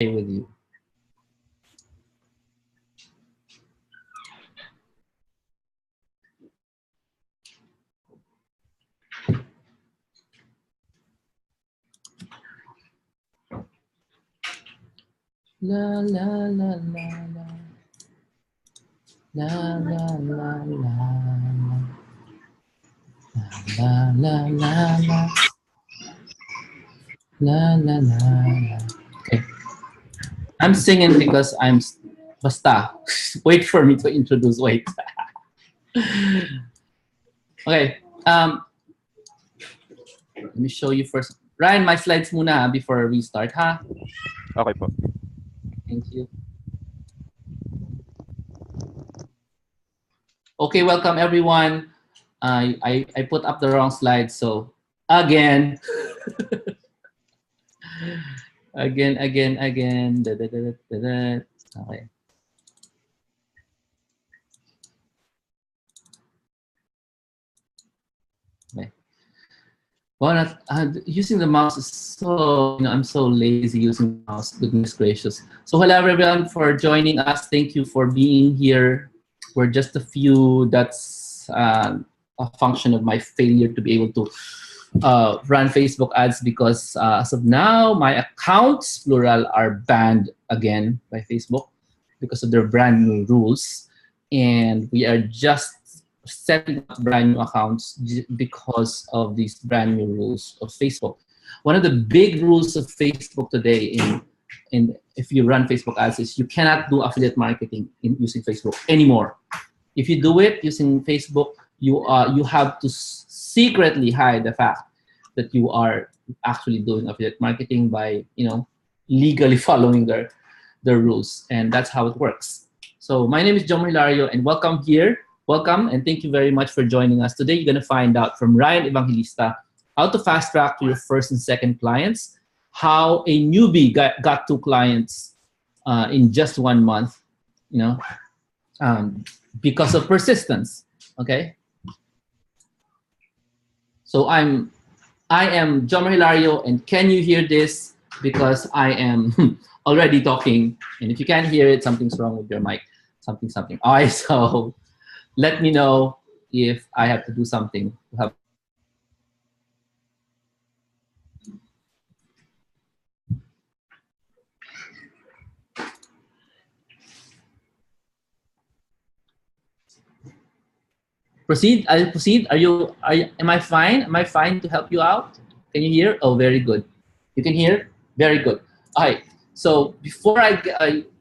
with you. La la la la la la la la la la la la la la. Okay, I'm singing because I'm basta. Wait for me to introduce. Wait. Okay. Let me show you first. Ryan, my slides muna before we start, ha? Okay po. Thank you. Okay, welcome everyone. I put up the wrong slide, so again, again. Okay. Okay. Well, using the mouse is so, I'm so lazy using the mouse, goodness gracious. So hello everyone for joining us. Thank you for being here. We're just a few. That's a function of my failure to be able to run Facebook ads because as of now, my accounts, plural, are banned again by Facebook because of their brand new rules. And we are just setting up brand new accounts because of these brand new rules of Facebook. One of the big rules of Facebook today in if you run Facebook ads is you cannot do affiliate marketing using Facebook anymore. If you do it using Facebook, you have to secretly hide the fact that you are actually doing affiliate marketing by legally following their rules, and that's how it works. So my name is Jomar Hilario, and welcome here. Welcome, and thank you very much for joining us. Today, you're going to find out from Ryan Evangelista how to fast track to your first and second clients, how a newbie got 2 clients in just 1 month, because of persistence. Okay. So I am Jomar Hilario, and can you hear this? Because I am already talking, and if you can't hear it, something's wrong with your mic. Something. All right, so let me know if I have to do something to help. Proceed. I'll proceed. Am I fine? Am I fine to help you out? Can you hear? Oh, very good. You can hear? Very good. All right. So before I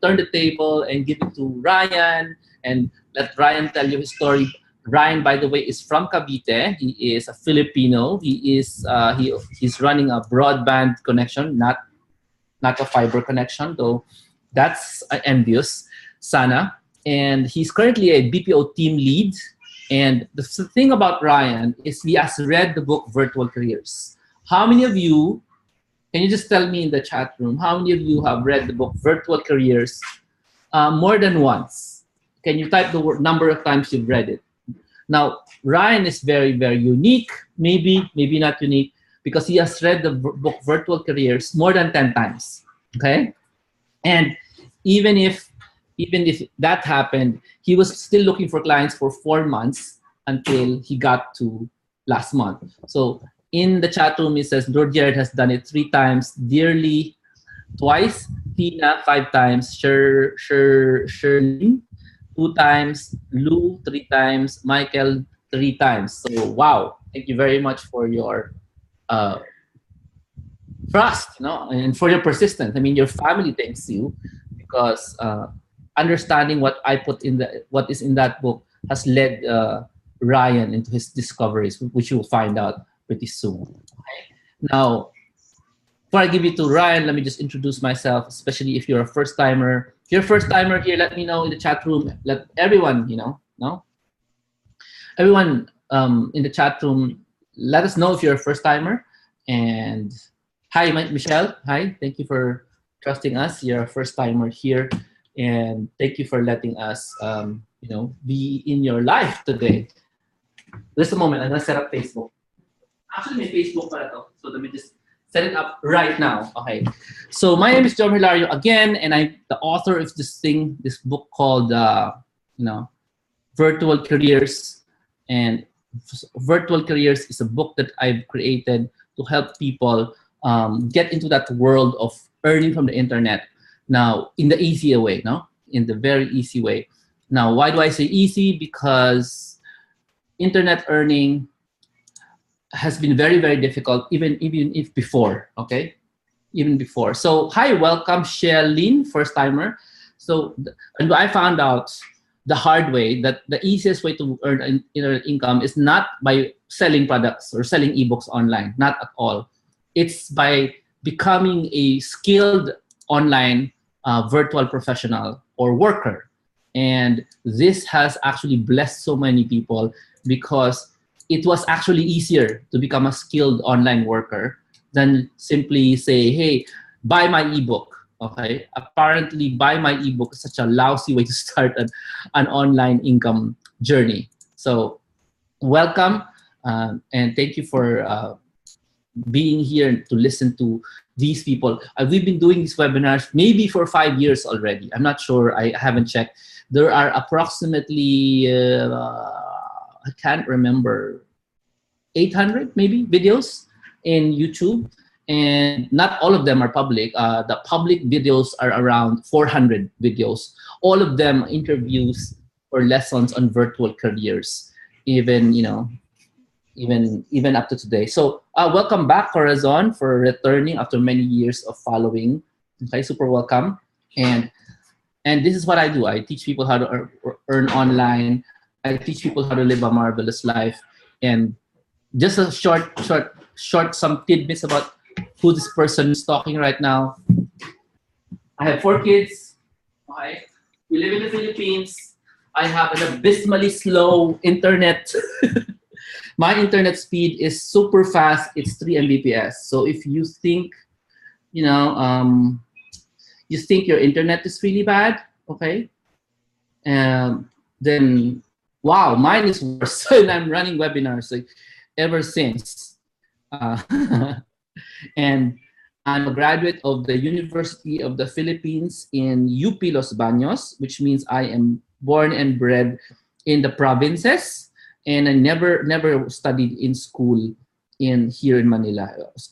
turn the table and give it to Ryan and let Ryan tell you his story. Ryan, by the way, is from Cavite. He is a Filipino. He's running a broadband connection, not a fiber connection, though that's envious. Sana. And he's currently a BPO team lead. And the thing about Ryan is he has read the book Virtual Careers. How many of you, can you just tell me in the chat room, how many of you have read the book Virtual Careers more than once? Can you type the number of times you've read it? Now, Ryan is very, very unique, maybe not unique, because he has read the book Virtual Careers more than 10 times, okay? And even if that happened, he was still looking for clients for 4 months until he got to last month. So in the chat room, it says, Lord Jared has done it 3 times, Dearly twice, Tina 5 times, Sherlyn 2 times, Lou 3 times, Michael 3 times. So wow, thank you very much for your trust, and for your persistence. I mean, your family thanks you because understanding what is in that book has led Ryan into his discoveries, which you will find out pretty soon. Okay? Now, before I give it to Ryan, let me just introduce myself, especially if you're a first timer. If you're a first timer here, let me know in the chat room. Let everyone, everyone in the chat room, let us know if you're a first timer. And hi, Michelle. Hi, thank you for trusting us. You're a first timer here, and thank you for letting us, be in your life today. Just a moment. I'm gonna set up Facebook. Actually, my Facebook para to. So let me just set it up right now. Okay. So my name is Jomar Hilario again, and I'm the author of this book called, Virtual Careers. And Virtual Careers is a book that I've created to help people get into that world of earning from the internet. Now, in the easier way, no? In the very easy way. Now, why do I say easy? Because internet earning has been very, very difficult, even if before, okay? Even before. So, hi, welcome, Shelleen, first timer. So, and I found out the hard way that the easiest way to earn internet income is not by selling products or selling ebooks online, not at all. It's by becoming a skilled online virtual professional or worker. And this has actually blessed so many people because it was actually easier to become a skilled online worker than simply say, hey, buy my ebook. Okay, apparently buy my ebook is such a lousy way to start an online income journey. So welcome and thank you for being here to listen to these people. We've been doing these webinars maybe for 5 years already. I'm not sure, I haven't checked. There are approximately, I can't remember, 800 maybe videos in YouTube. And not all of them are public. The public videos are around 400 videos. All of them interviews or lessons on virtual careers, even up to today. So welcome back, Corazon, for returning after many years of following. Okay, super welcome. And this is what I do. I teach people how to earn online. I teach people how to live a marvelous life. And just a short some tidbits about who this person is talking right now. I have 4 kids. Okay. We live in the Philippines. I have an abysmally slow internet. My internet speed is super fast. It's 3 Mbps. So if you think, you think your internet is really bad, okay, then wow, mine is worse. And I'm running webinars like ever since. And I'm a graduate of the University of the Philippines in UP Los Baños, which means I am born and bred in the provinces, and I never studied in school here in Manila. I was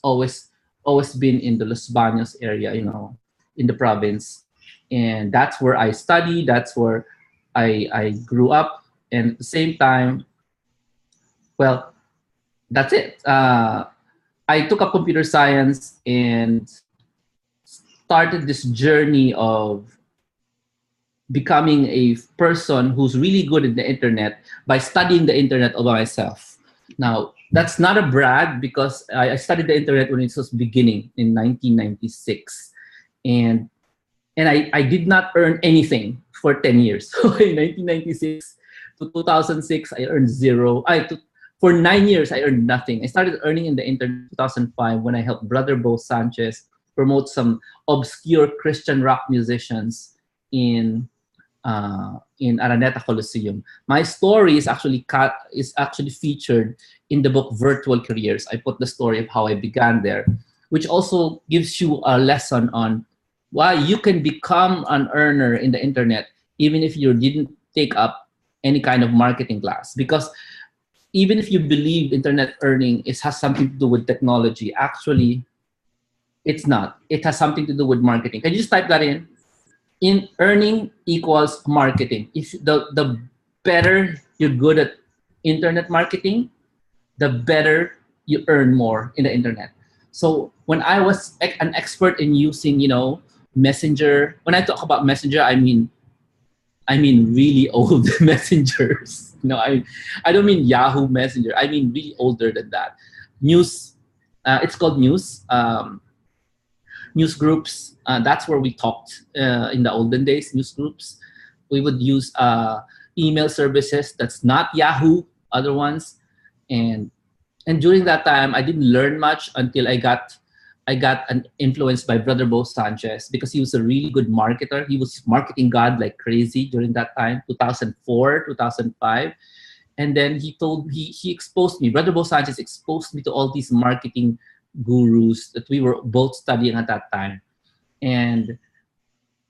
always been in the Los Baños area, in the province, and that's where I studied. That's where I grew up, and at the same time, well, that's it. I took up computer science and started this journey of becoming a person who's really good at the internet by studying the internet all by myself. Now, that's not a brag because I studied the internet when it was beginning in 1996. And I did not earn anything for 10 years. So in 1996 to 2006, I earned zero. For 9 years, I earned nothing. I started earning in the internet in 2005 when I helped Brother Bo Sanchez promote some obscure Christian rock musicians in Araneta Coliseum. My story is actually featured in the book Virtual Careers. I put the story of how I began there, which also gives you a lesson on why you can become an earner in the internet even if you didn't take up any kind of marketing class. Because even if you believe internet earning has something to do with technology, actually, it's not. It has something to do with marketing. Can you just type that in? In earning equals marketing. If the better you're good at internet marketing, the better you earn more in the internet. So when I was an expert in using, Messenger, when I talk about Messenger, I mean really old messengers. I don't mean Yahoo Messenger. I mean really older than that. News, it's called news. News groups. That's where we talked in the olden days. News groups. We would use email services. That's not Yahoo. Other ones, and during that time, I didn't learn much until I got influenced by Brother Bo Sanchez because he was a really good marketer. He was marketing God like crazy during that time, 2004, 2005. And then he exposed me. Brother Bo Sanchez exposed me to all these marketing gurus that we were both studying at that time. And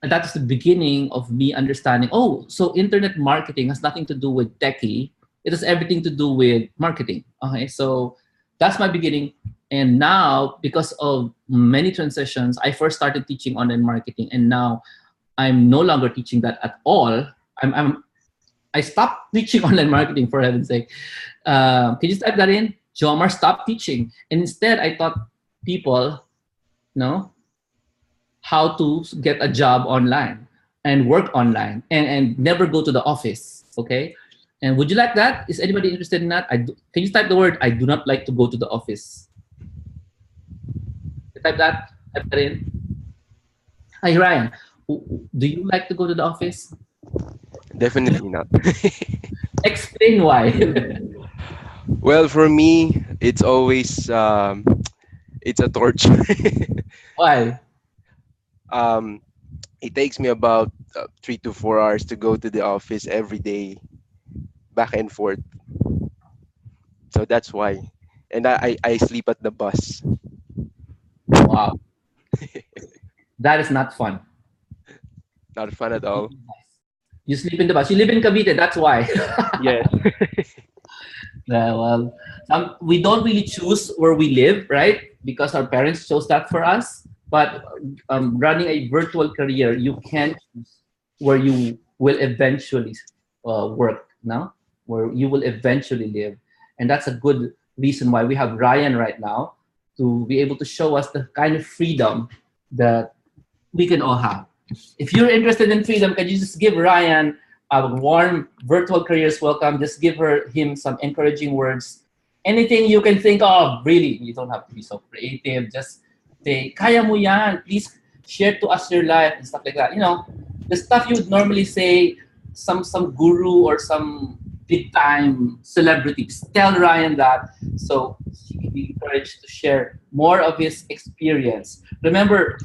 that is the beginning of me understanding, oh, so internet marketing has nothing to do with techie. It has everything to do with marketing. Okay, so that's my beginning. And now, because of many transitions, I first started teaching online marketing, and now I'm no longer teaching that at all. I stopped teaching online marketing, for heaven's sake. Can you type that in? Jomar stopped teaching, and instead I taught people, how to get a job online and work online and never go to the office. Okay. And would you like that? Is anybody interested in that? Can you type the word, I do not like to go to the office? Type that in. Hi, Ryan. Do you like to go to the office? Definitely not. Explain why. Well, for me, it's always it's a torture. Why? um, it takes me about 3 to 4 hours to go to the office every day, back and forth. So that's why. And I sleep at the bus. Wow. That is not fun. Not fun at all. You sleep in the bus. You live in Cavite, that's why. Yes. Well, we don't really choose where we live, right? Because our parents chose that for us. But running a virtual career, you can choose where you will eventually work, no? Where you will eventually live. And that's a good reason why we have Ryan right now, to be able to show us the kind of freedom that we can all have. If you're interested in freedom, can you just give Ryan a warm virtual careers welcome? Just give him some encouraging words. Anything you can think of, really. You don't have to be so creative. Just say, kaya mo yan. Please share to us your life and stuff like that. The stuff you would normally say, some guru or some big time celebrities. Tell Ryan that so he can be encouraged to share more of his experience. Remember,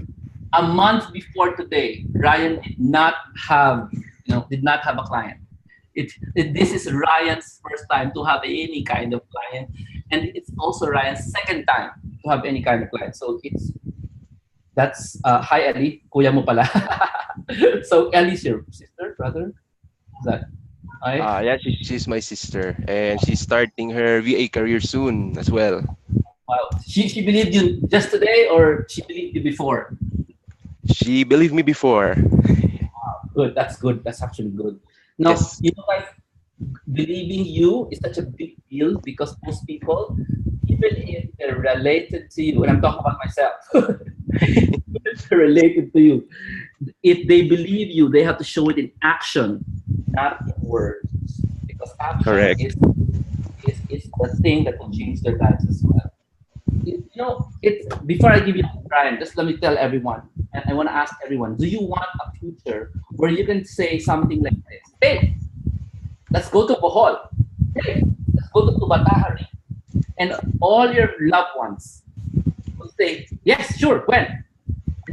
a month before today, Ryan did not have a client. This is Ryan's first time to have any kind of client, and it's also Ryan's second time to have any kind of client. So that's hi Ellie, kuya mo pala. So Ellie's your sister, brother? Is that right? Yeah, she's my sister, and she's starting her VA career soon as well. Wow. She believed you just today, or she believed you before? She believed me before. Good. That's good. That's actually good. Now, Yes. guys, believing you is such a big deal because most people, even if they're related to you, and I'm talking about myself, if they're related to you, if they believe you, they have to show it in action, not in words, because action Correct. is the thing that will change their lives as well. It's before I give you Brian, just let me tell everyone, and I want to ask everyone: do you want a future where you can say something like this? Hey, let's go to Bohol. Hey, let's go to Batahari, and all your loved ones will say, "Yes, sure." When?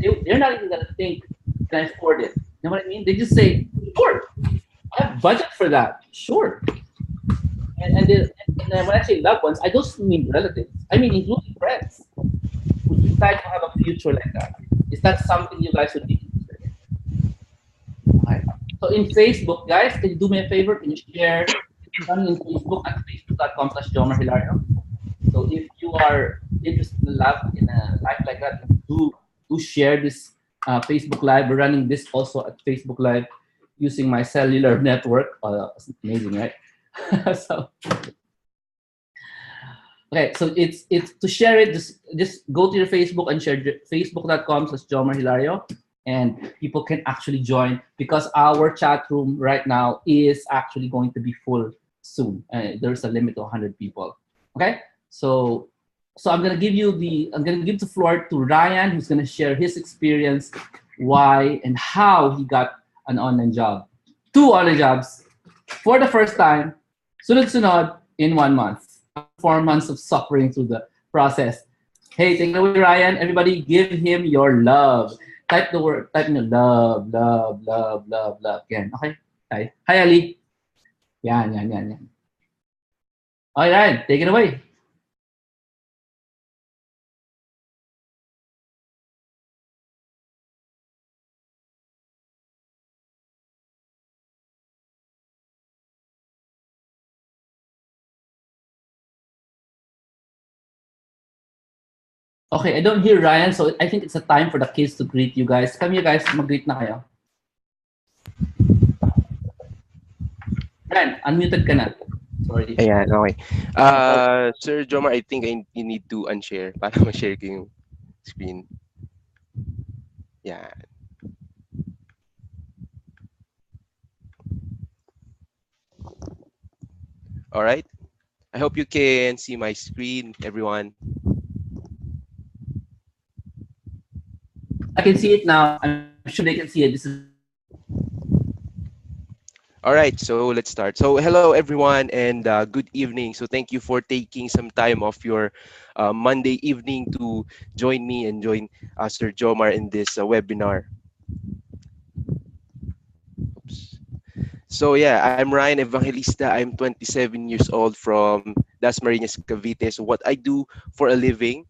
They're not even gonna think, "Can I afford it?" You know what I mean? They just say, "Sure, I have budget for that." Sure. And then when I say loved ones, I don't mean relatives. I mean including friends. Would you guys have a future like that? Is that something you guys would be interested in? Okay. So in Facebook, guys, can you do me a favor? Can you share something in Facebook at facebook.com/Jomar Hilario? So if you are interested in a life like that, do share this Facebook Live. We're running this also at Facebook Live using my cellular network. It's amazing, right? So okay, so it's to share it. Just go to your Facebook and share facebook.com/Jomar Hilario, and people can actually join because our chat room right now is actually going to be full soon. There's a limit of 100 people. Okay, so I'm gonna give the floor to Ryan, who's gonna share his experience, why and how he got an online job, 2 online jobs for the first time, sunod-sunod in 1 month. 4 months of suffering through the process. Hey, take it away, Ryan. Everybody, give him your love. Type in love, love, love, love, love. Yan, okay? Hi, Ali. Yan. All right, take it away. Okay, I don't hear Ryan, so I think it's a time for the kids to greet you guys. Come you guys, mag-greet na kayo. Ryan, unmuted ka na. Sorry. Ayan, okay. Okay. Sir Jomar, I think you need to unshare para ma-share ko yung screen. Yeah. All right. I hope you can see my screen, everyone. I can see it now. I'm sure they can see it. This is All right, so let's start. So, hello everyone, and good evening. So, thank you for taking some time off your Monday evening to join me and join Sir Jomar in this webinar. Oops. So, yeah, I'm Ryan Evangelista. I'm 27 years old from Dasmariñas, Cavite. So, what I do for a living,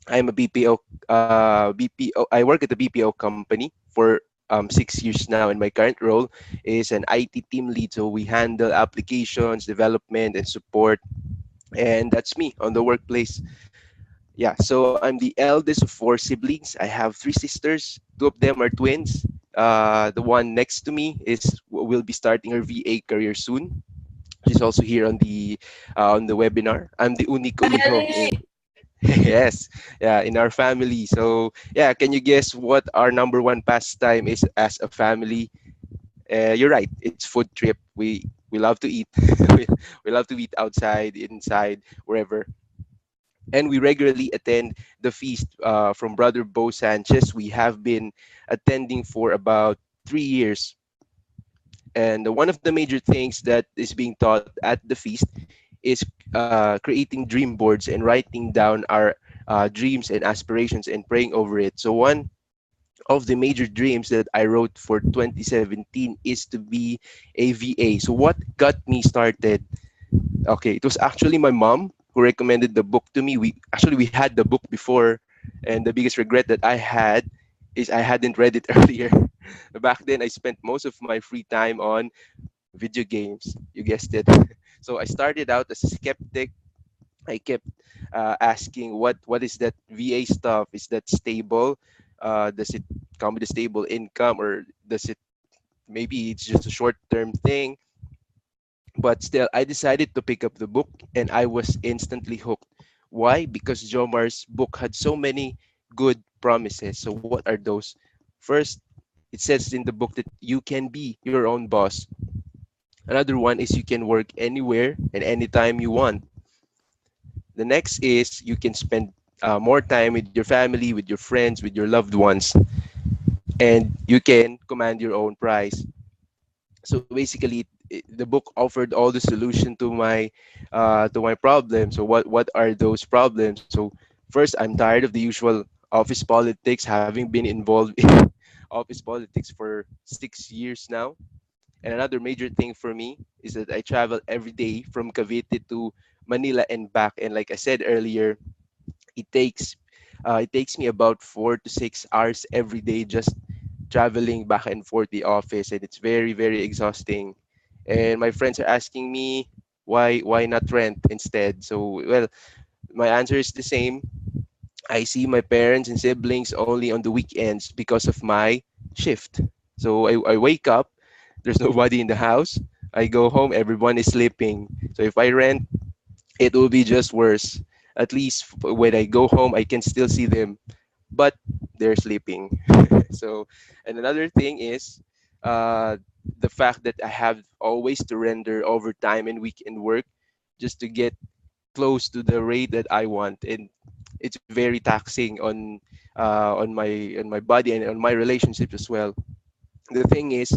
I'm a BPO. I work at a BPO company for 6 years now, and my current role is an IT team lead. So we handle applications development and support, and that's me on the workplace. Yeah, so I'm the eldest of four siblings. I have three sisters. Two of them are twins. The one next to me is will be starting her VA career soon. She's also here on the webinar. I'm the unico hijo. Yes, yeah, in our family. So, yeah, can you guess what our number one pastime is as a family? You're right. It's food trip. We love to eat. we, we love to eat outside, inside, wherever. And we regularly attend the feast from Brother Bo Sanchez. We have been attending for about 3 years. And one of the major things that is being taught at the feast is creating dream boards and writing down our dreams and aspirations and praying over it. So one of the major dreams that I wrote for 2017 is to be a VA. So what got me started? Okay, it was actually my mom who recommended the book to me. We had the book before, and the biggest regret that I had is I hadn't read it earlier. Back then, I spent most of my free time on video games. You guessed it. So I started out as a skeptic. I kept asking, what is that VA stuff? Is that stable? Does it come with a stable income, or does it maybe it's just a short term thing? But still, I decided to pick up the book, and I was instantly hooked. Why? Because Jomar's book had so many good promises. So what are those? First, it says in the book that you can be your own boss. Another one is you can work anywhere and anytime you want. The next is you can spend more time with your family, with your friends, with your loved ones, and you can command your own price. So basically, the book offered all the solution to my problem. So what are those problems? So first, I'm tired of the usual office politics, having been involved in office politics for 6 years now. And another major thing for me is that I travel every day from Cavite to Manila and back. And like I said earlier, it takes it takes me about 4 to 6 hours every day just traveling back and forth the office, and it's very exhausting. And my friends are asking me why not rent instead. So well, my answer is the same. I see my parents and siblings only on the weekends because of my shift. So I wake up, there's nobody in the house. I go home, everyone is sleeping. So if I rent, it will be just worse. At least when I go home, I can still see them, but they're sleeping. So, and another thing is uh, the fact that I have always to render overtime and weekend work just to get close to the rate that I want, and it's very taxing on my body and on my relationships as well. The thing is,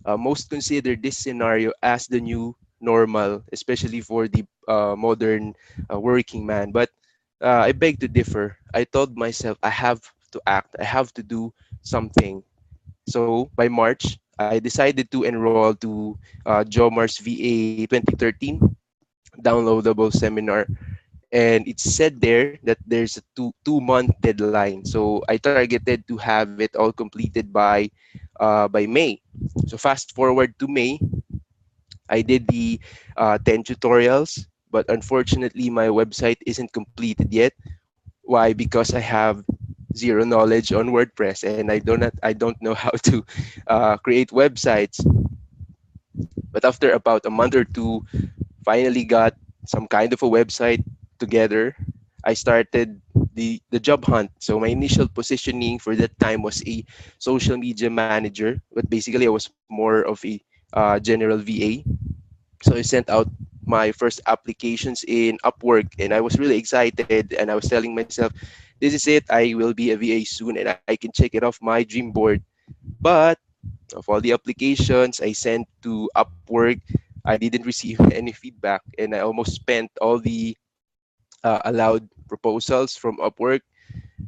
most consider this scenario as the new normal, especially for the modern working man. But I beg to differ. I told myself I have to act, I have to do something. So by March, I decided to enroll to Jomar's VA 2013 downloadable seminar, and it said there that there's a two month deadline. So I targeted to have it all completed by May. So fast forward to May, I did the 10 tutorials, but unfortunately my website isn't completed yet. Why? Because I have zero knowledge on WordPress, and I don't know how to create websites. But after about a month or two, finally got some kind of a website together. I started the job hunt. So my initial positioning for that time was a social media manager, but basically I was more of a general VA. So I sent out my first applications in Upwork, and I was really excited. And I was telling myself, "This is it. I will be a VA soon, and I can check it off my dream board." But of all the applications I sent to Upwork, I didn't receive any feedback, and I almost spent all the allowed proposals from Upwork.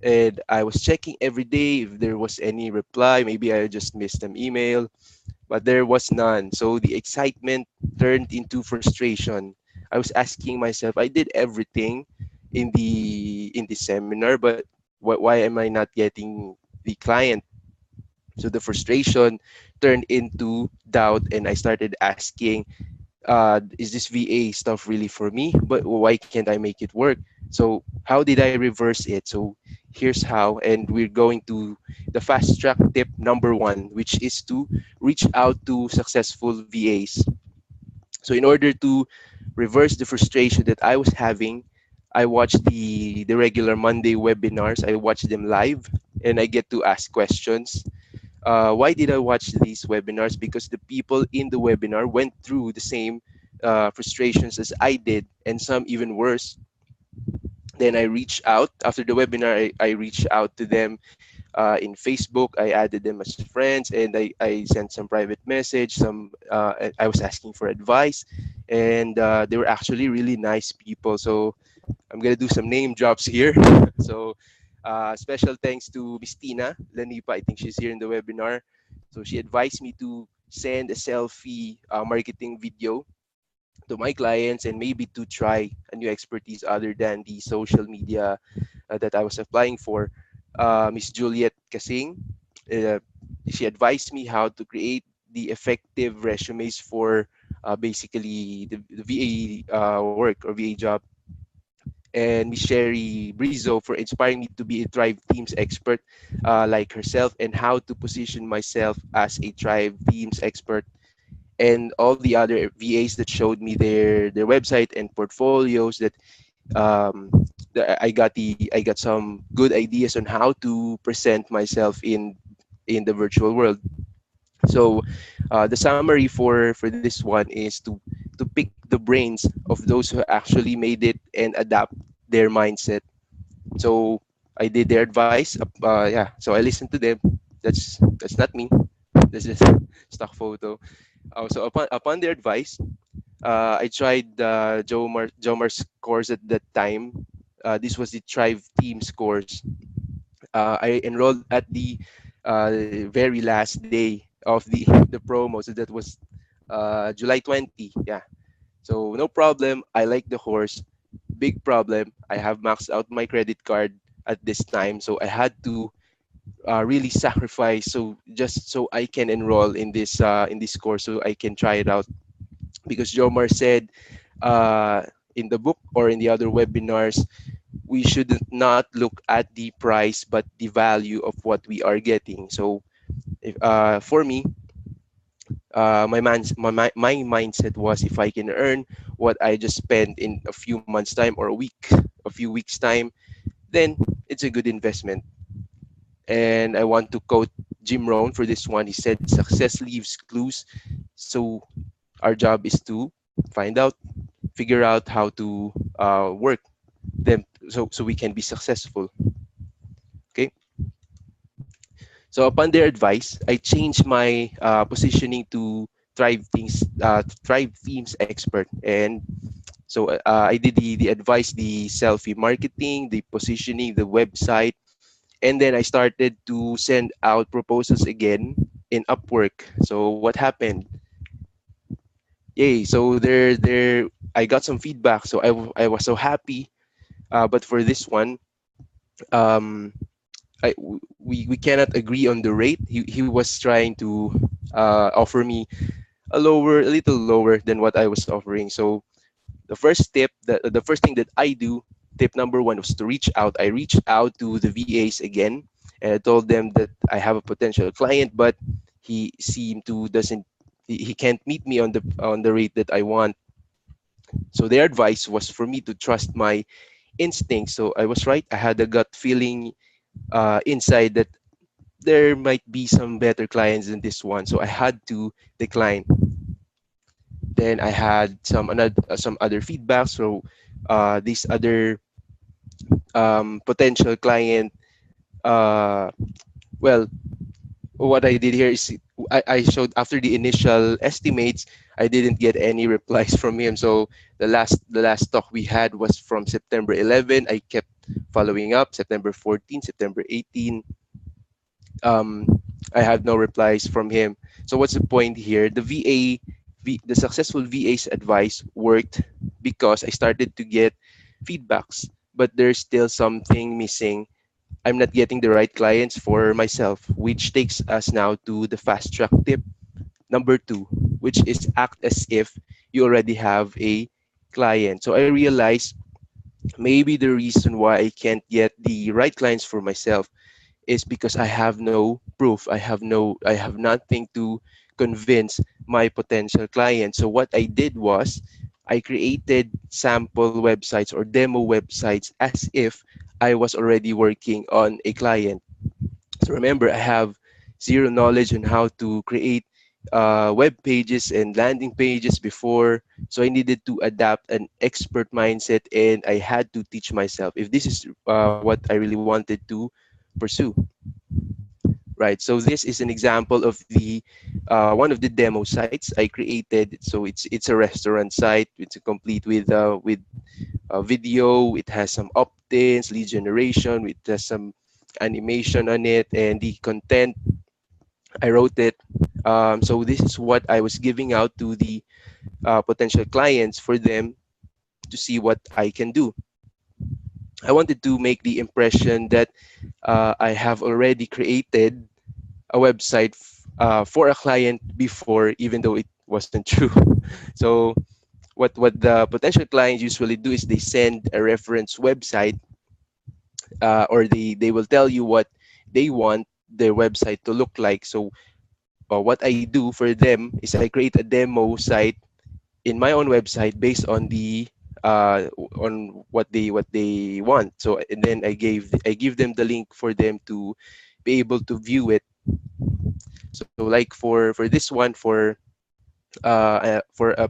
And I was checking every day if there was any reply. Maybe I just missed an email, but there was none. So the excitement turned into frustration. I was asking myself, I did everything in the seminar, but why am I not getting the client? So the frustration turned into doubt, and I started asking, is this VA stuff really for me? But why can't I make it work? So how did I reverse it? So here's how, and we're going to the fast track tip number one, which is to reach out to successful VAs. So in order to reverse the frustration that I was having, I watched the regular Monday webinars. I watched them live, and I get to ask questions. Why did I watch these webinars? Because the people in the webinar went through the same frustrations as I did, and some even worse. Then I reached out after the webinar. I reached out to them in Facebook. I added them as friends, and I sent some private message. I was asking for advice, and they were actually really nice people. So I'm gonna do some name drops here. So special thanks to Miss Tina Lanipa. I think she's here in the webinar. So she advised me to send a selfie marketing video to my clients, and maybe to try a new expertise other than the social media that I was applying for. Miss Juliet Kasing, uh, she advised me how to create the effective resumes for basically the VA work or VA job. And Miss Sherry Brizo for inspiring me to be a Thrive Teams expert like herself, and how to position myself as a Thrive Teams expert, and all the other VAs that showed me their website and portfolios that I got some good ideas on how to present myself in the virtual world. So the summary for this one is to pick the brains of those who actually made it and adapt their mindset. So I did their advice. Yeah, so I listened to them. That's not me. This is stock photo. So upon their advice, I tried Jomar's course at that time. This was the Thrive Teams course. I enrolled at the very last day of the promo, so that was July 20. Yeah, so no problem. I like the course. Big problem. I have maxed out my credit card at this time, so I had to really sacrifice so just so I can enroll in this course, so I can try it out. Because Jomar said in the book or in the other webinars, we should not look at the price but the value of what we are getting. So for me, my mindset was, if I can earn what I just spent in a few months time or a few weeks time, then it's a good investment. And I want to quote Jim Rohn for this one. He said, "Success leaves clues." So our job is to find out, figure out how to work them, so we can be successful. Okay. So upon their advice, I changed my positioning to Thrive Themes expert, and so I did the advice, the selfie marketing, the positioning, the website, and then I started to send out proposals again in Upwork. So what happened? Yay! So there I got some feedback. So I was so happy. But for this one, um, we cannot agree on the rate. He was trying to offer me a little lower than what I was offering. So the first step, the first thing that I do tip number one was to reach out. I reached out to the VAs again, and I told them that I have a potential client, but he seemed to doesn't he can't meet me on the rate that I want. So their advice was for me to trust my instincts. So I was right. I had a gut feeling inside that there might be some better clients than this one. So I had to decline. Then I had some other feedback. So this other potential client, uh, well, what I did here is I showed after the initial estimates, I didn't get any replies from him. So the last talk we had was from September 11. I kept following up September 14, September 18. Um, I had no replies from him. So what's the point here? The successful VA's advice worked because I started to get feedbacks, but there's still something missing. I'm not getting the right clients for myself, which takes us now to the fast track tip number two, which is act as if you already have a client. So I realized maybe the reason why I can't get the right clients for myself is because I have no proof. I have nothing to convince my potential client. So what I did was I created sample websites or demo websites as if I was already working on a client. So remember, I have zero knowledge on how to create web pages and landing pages before. So I needed to adapt an expert mindset, and I had to teach myself if this is what I really wanted to pursue. Right. So this is an example of the one of the demo sites I created. So it's a restaurant site. It's complete with video. It has some opt-ins, lead generation. It has some animation on it, and the content I wrote it. So this is what I was giving out to the potential clients for them to see what I can do. I wanted to make the impression that I have already created a website for a client before, even though it wasn't true. So what the potential clients usually do is they send a reference website, or they will tell you what they want their website to look like. So what I do for them is I create a demo site in my own website based on what they want. So and then I give them the link for them to be able to view it. So like for this one for a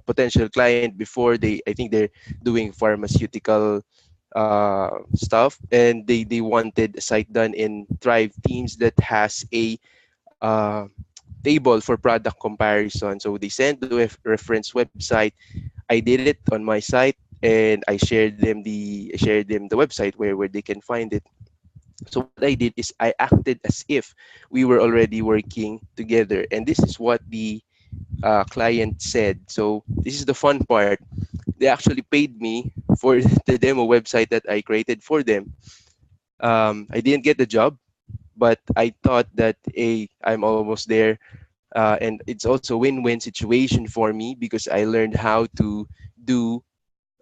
potential client before, they I think they're doing pharmaceutical stuff, and they wanted a site done in Thrive Teams that has a uh, table for product comparison. So they sent the reference website. I did it on my site, and I shared them the website where they can find it. So what I did is I acted as if we were already working together, and this is what the client said. So this is the fun part. They actually paid me for the demo website that I created for them. I didn't get the job, but I thought that I'm almost there, and it's also a win-win situation for me because I learned do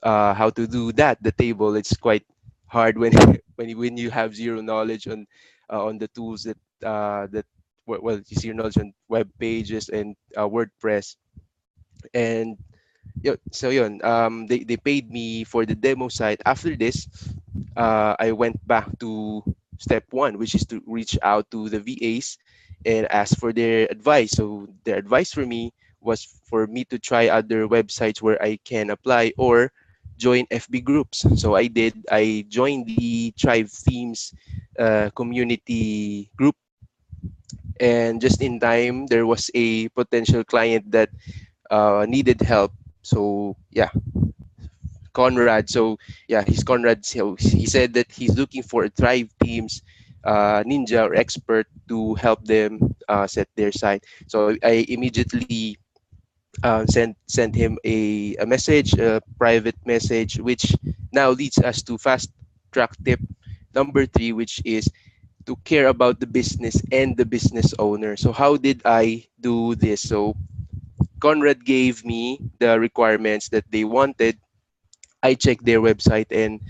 how to do that. The table, it's quite hard when when you have zero knowledge on the tools that well, zero knowledge on web pages and WordPress. And so yun, they paid me for the demo site. After this, I went back to step one, which is to reach out to the VAs and ask for their advice. So their advice for me was for me to try other websites where I can apply or join FB groups. So I did. I joined the Thrive Themes community group, and just in time, there was a potential client that needed help. So yeah, Conrad. So yeah, he's Conrad. So he said that he's looking for a Thrive Teams ninja or expert to help them set their site. So I immediately sent him a message, a private message, which now leads us to fast track tip number three, which is to care about the business and the business owner. So how did I do this? So Conrad gave me the requirements that they wanted. I checked their website, and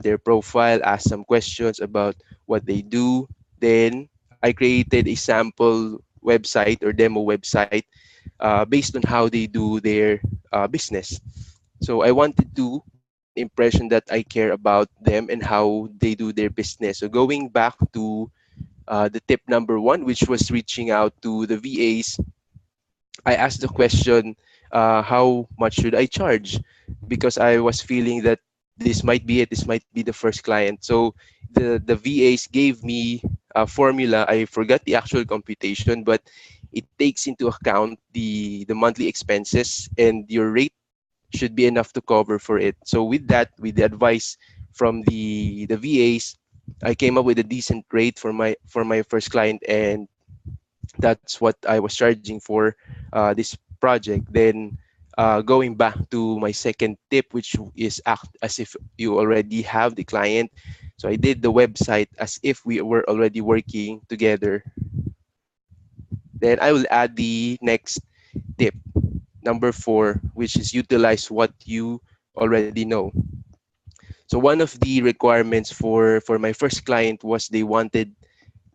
their profile, ask some questions about what they do. Then I created a sample website or demo website based on how they do their business. So I wanted to give an impression that I care about them and how they do their business. So going back to the tip number one, which was reaching out to the VAs, I asked the question, how much should I charge? Because I was feeling that this might be it. This might be the first client. So the VAs gave me a formula. I forgot the actual computation, but it takes into account the monthly expenses, and your rate should be enough to cover for it. So with that, with the advice from the VAs, I came up with a decent rate for my first client, and that's what I was charging for this project. Then going back to my second tip, which is act as if you already have the client. So I did the website as if we were already working together. Then I will add the next tip, number four, which is utilize what you already know. So one of the requirements for my first client was they wanted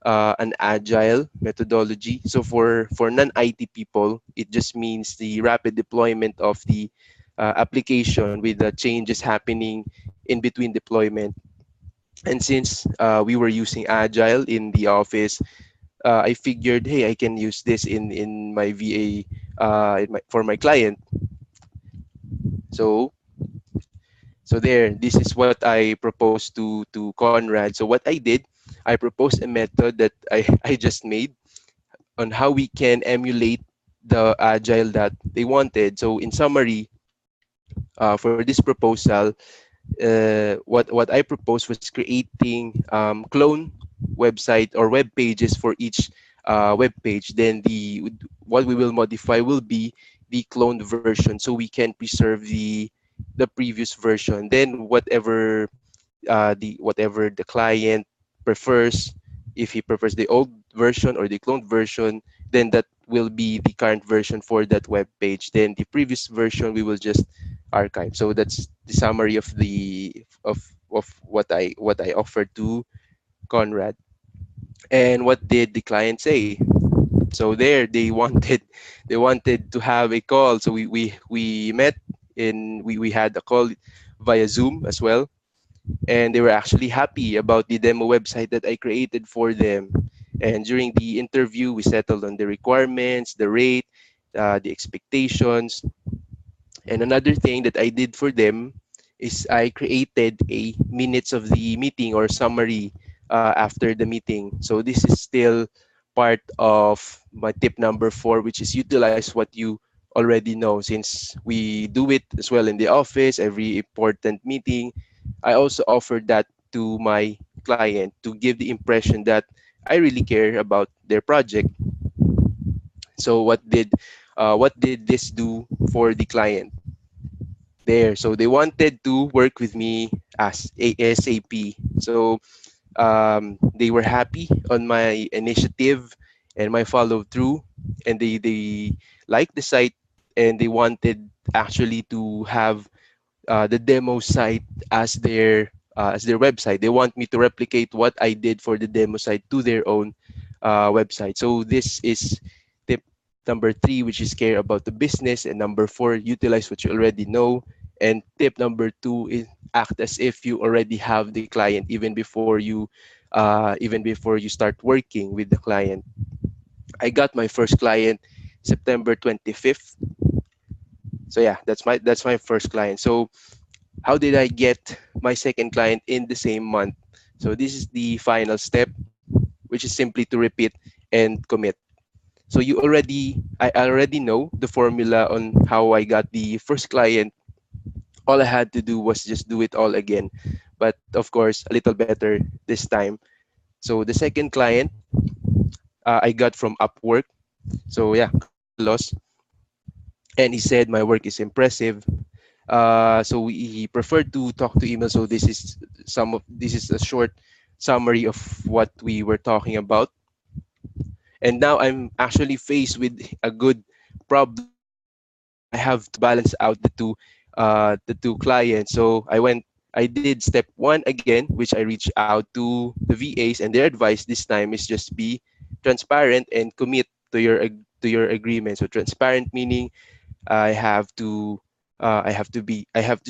an agile methodology. So for non-IT people, it just means the rapid deployment of the application with the changes happening in between deployment. And since we were using agile in the office, I figured, hey, I can use this in my VA for my client. So there, this is what I proposed to Conrad. So what I did, I proposed a method that I just made on how we can emulate the agile that they wanted. So in summary, for this proposal, what I proposed was creating clone website or web pages for each web page. Then the what we will modify will be the cloned version, so we can preserve the previous version. Then whatever the client prefers, if he prefers the old version or the cloned version, then that will be the current version for that web page. Then the previous version we will just archive. So that's the summary of what I offered to Conrad. And what did the client say? So there they wanted they wanted to have a call. So we met in we had a call via Zoom as well, and they were actually happy about the demo website that I created for them. And during the interview, we settled on the requirements, the rate, the expectations. And another thing that I did for them is I created a minutes of the meeting or summary after the meeting. So this is still part of my tip number four, which is utilize what you already know. Since we do it as well in the office, every important meeting, I also offer that to my client to give the impression that I really care about their project. So what did this do for the client? There. So they wanted to work with me as ASAP. So they were happy on my initiative and my follow through, and they liked the site, and they wanted actually to have the demo site as their website. They want me to replicate what I did for the demo site to their own website. So this is tip number three, which is care about the business, and number four, utilize what you already know. And tip number two is act as if you already have the client even before you start working with the client. I got my first client September 25th. So yeah, that's my first client. So how did I get my second client in the same month? So this is the final step, which is simply to repeat and commit. So I already know the formula on how I got the first client. All I had to do was just do it all again, but of course a little better this time. So the second client I got from Upwork. So yeah, Carlos, and he said my work is impressive. So he preferred to talk to email. So this is a short summary of what we were talking about. And now I'm actually faced with a good problem. I have to balance out the two clients. So I did step one again, which I reached out to the VAs, and their advice this time is just be transparent and commit to your agreement. So transparent meaning I have to I have to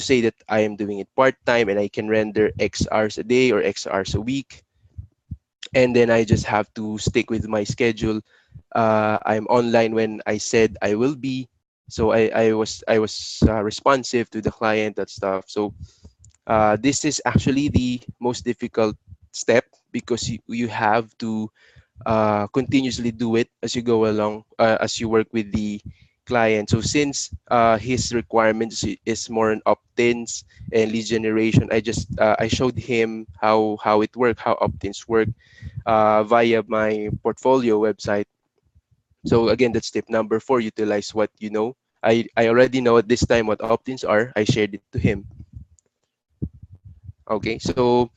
say that I am doing it part time and I can render X hours a day or X hours a week, and then I just have to stick with my schedule. I'm online when I said I will be, so I was responsive to the client, that stuff. So this is actually the most difficult step because you have to continuously do it as you go along, as you work with the client. So since his requirements is more on opt-ins and lead generation, I showed him how it work, how opt-ins work via my portfolio website. So again, that's tip number four: utilize what you know. I already know at this time what opt-ins are. I shared it to him. Okay, so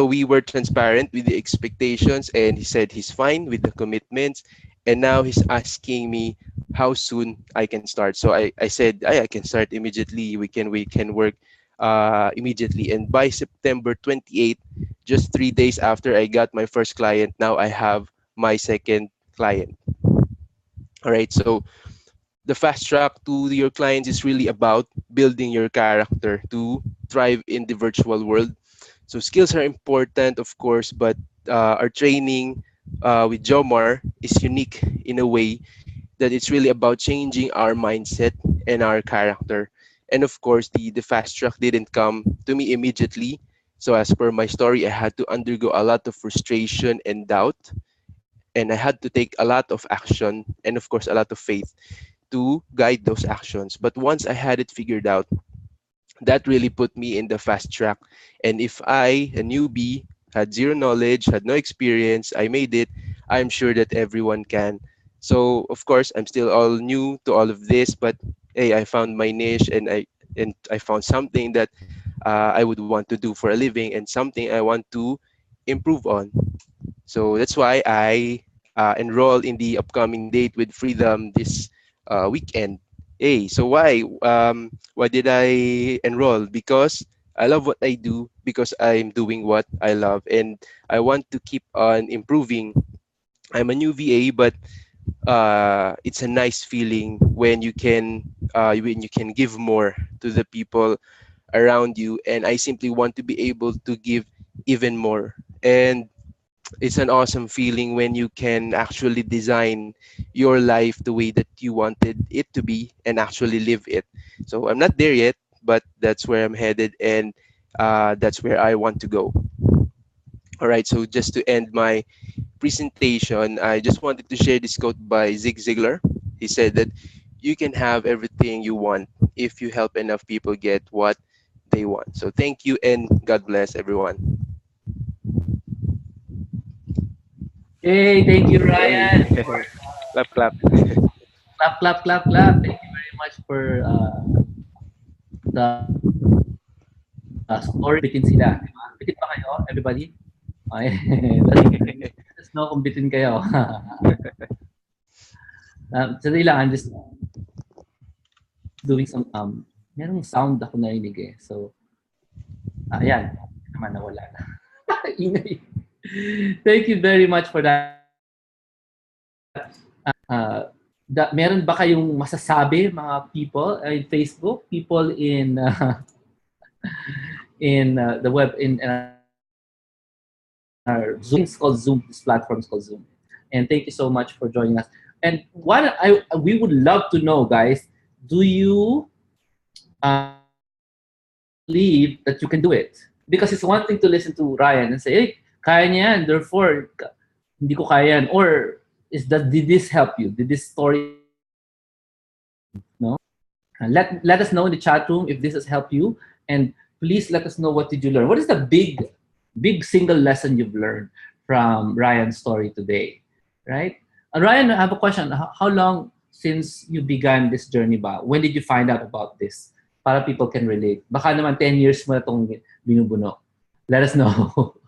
we were transparent with the expectations, and he said he's fine with the commitments. And now he's asking me how soon I can start. So I said I can start immediately. We can work immediately. And by September 28th, just 3 days after I got my first client, now I have my second client. All right. So the fast track to your clients is really about building your character to thrive in the virtual world. So skills are important, of course, but our training with Jomar is unique in a way that it's really about changing our mindset and our character. And of course, the fast track didn't come to me immediately. So as per my story, I had to undergo a lot of frustration and doubt, and I had to take a lot of action and of course a lot of faith to guide those actions. But once I had it figured out, that really put me in the fast track. And if I, a newbie, had zero knowledge, had no experience, I made it, I'm sure that everyone can. So of course, I'm still all new to all of this, but hey, I found my niche, and I found something that I would want to do for a living and something I want to improve on. So that's why I enroll in the upcoming Date with Freedom this weekend. Hey, so why did I enroll? Because I love what I do, because I'm doing what I love, and I want to keep on improving. I'm a new VA, but it's a nice feeling when you can give more to the people around you, and I simply want to be able to give even more. And it's an awesome feeling when you can actually design your life the way that you wanted it to be and actually live it. So I'm not there yet, but that's where I'm headed, and that's where I want to go. All right, so just to end my presentation, I just wanted to share this quote by Zig Ziglar. He said that you can have everything you want if you help enough people get what they want. So thank you, and God bless everyone. Hey, thank you, Hey, Ryan, for clap, clap. clap, clap, clap, clap. Thank you very much for the story. Bitin sila, di ba? Bitin ba kayo, everybody? Okay. Let us know kung bitin kayo. Sadali lang, I'm just doing some, merong sound ako narinig eh. So, ayan. Naman, nawala na. Ingay. Thank you very much for that. Meron ba kayong masasabi, mga people in Facebook, people in the web, in our Zoom? It's called Zoom. This platform is called Zoom. And thank you so much for joining us. And what we would love to know, guys, do you believe that you can do it? Because it's one thing to listen to Ryan and say, hey, kaya niya yan, therefore, hindi ko kaya yan. Or did this help you? Did this story, no? Let us know in the chat room if this has helped you, and please let us know, what did you learn? What is the big single lesson you've learned from Ryan's story today, right? Ryan, I have a question. How long since you began this journey ba? When did you find out about this? Para people can relate. Baka naman 10 years mo na itong binubuno. Let us know.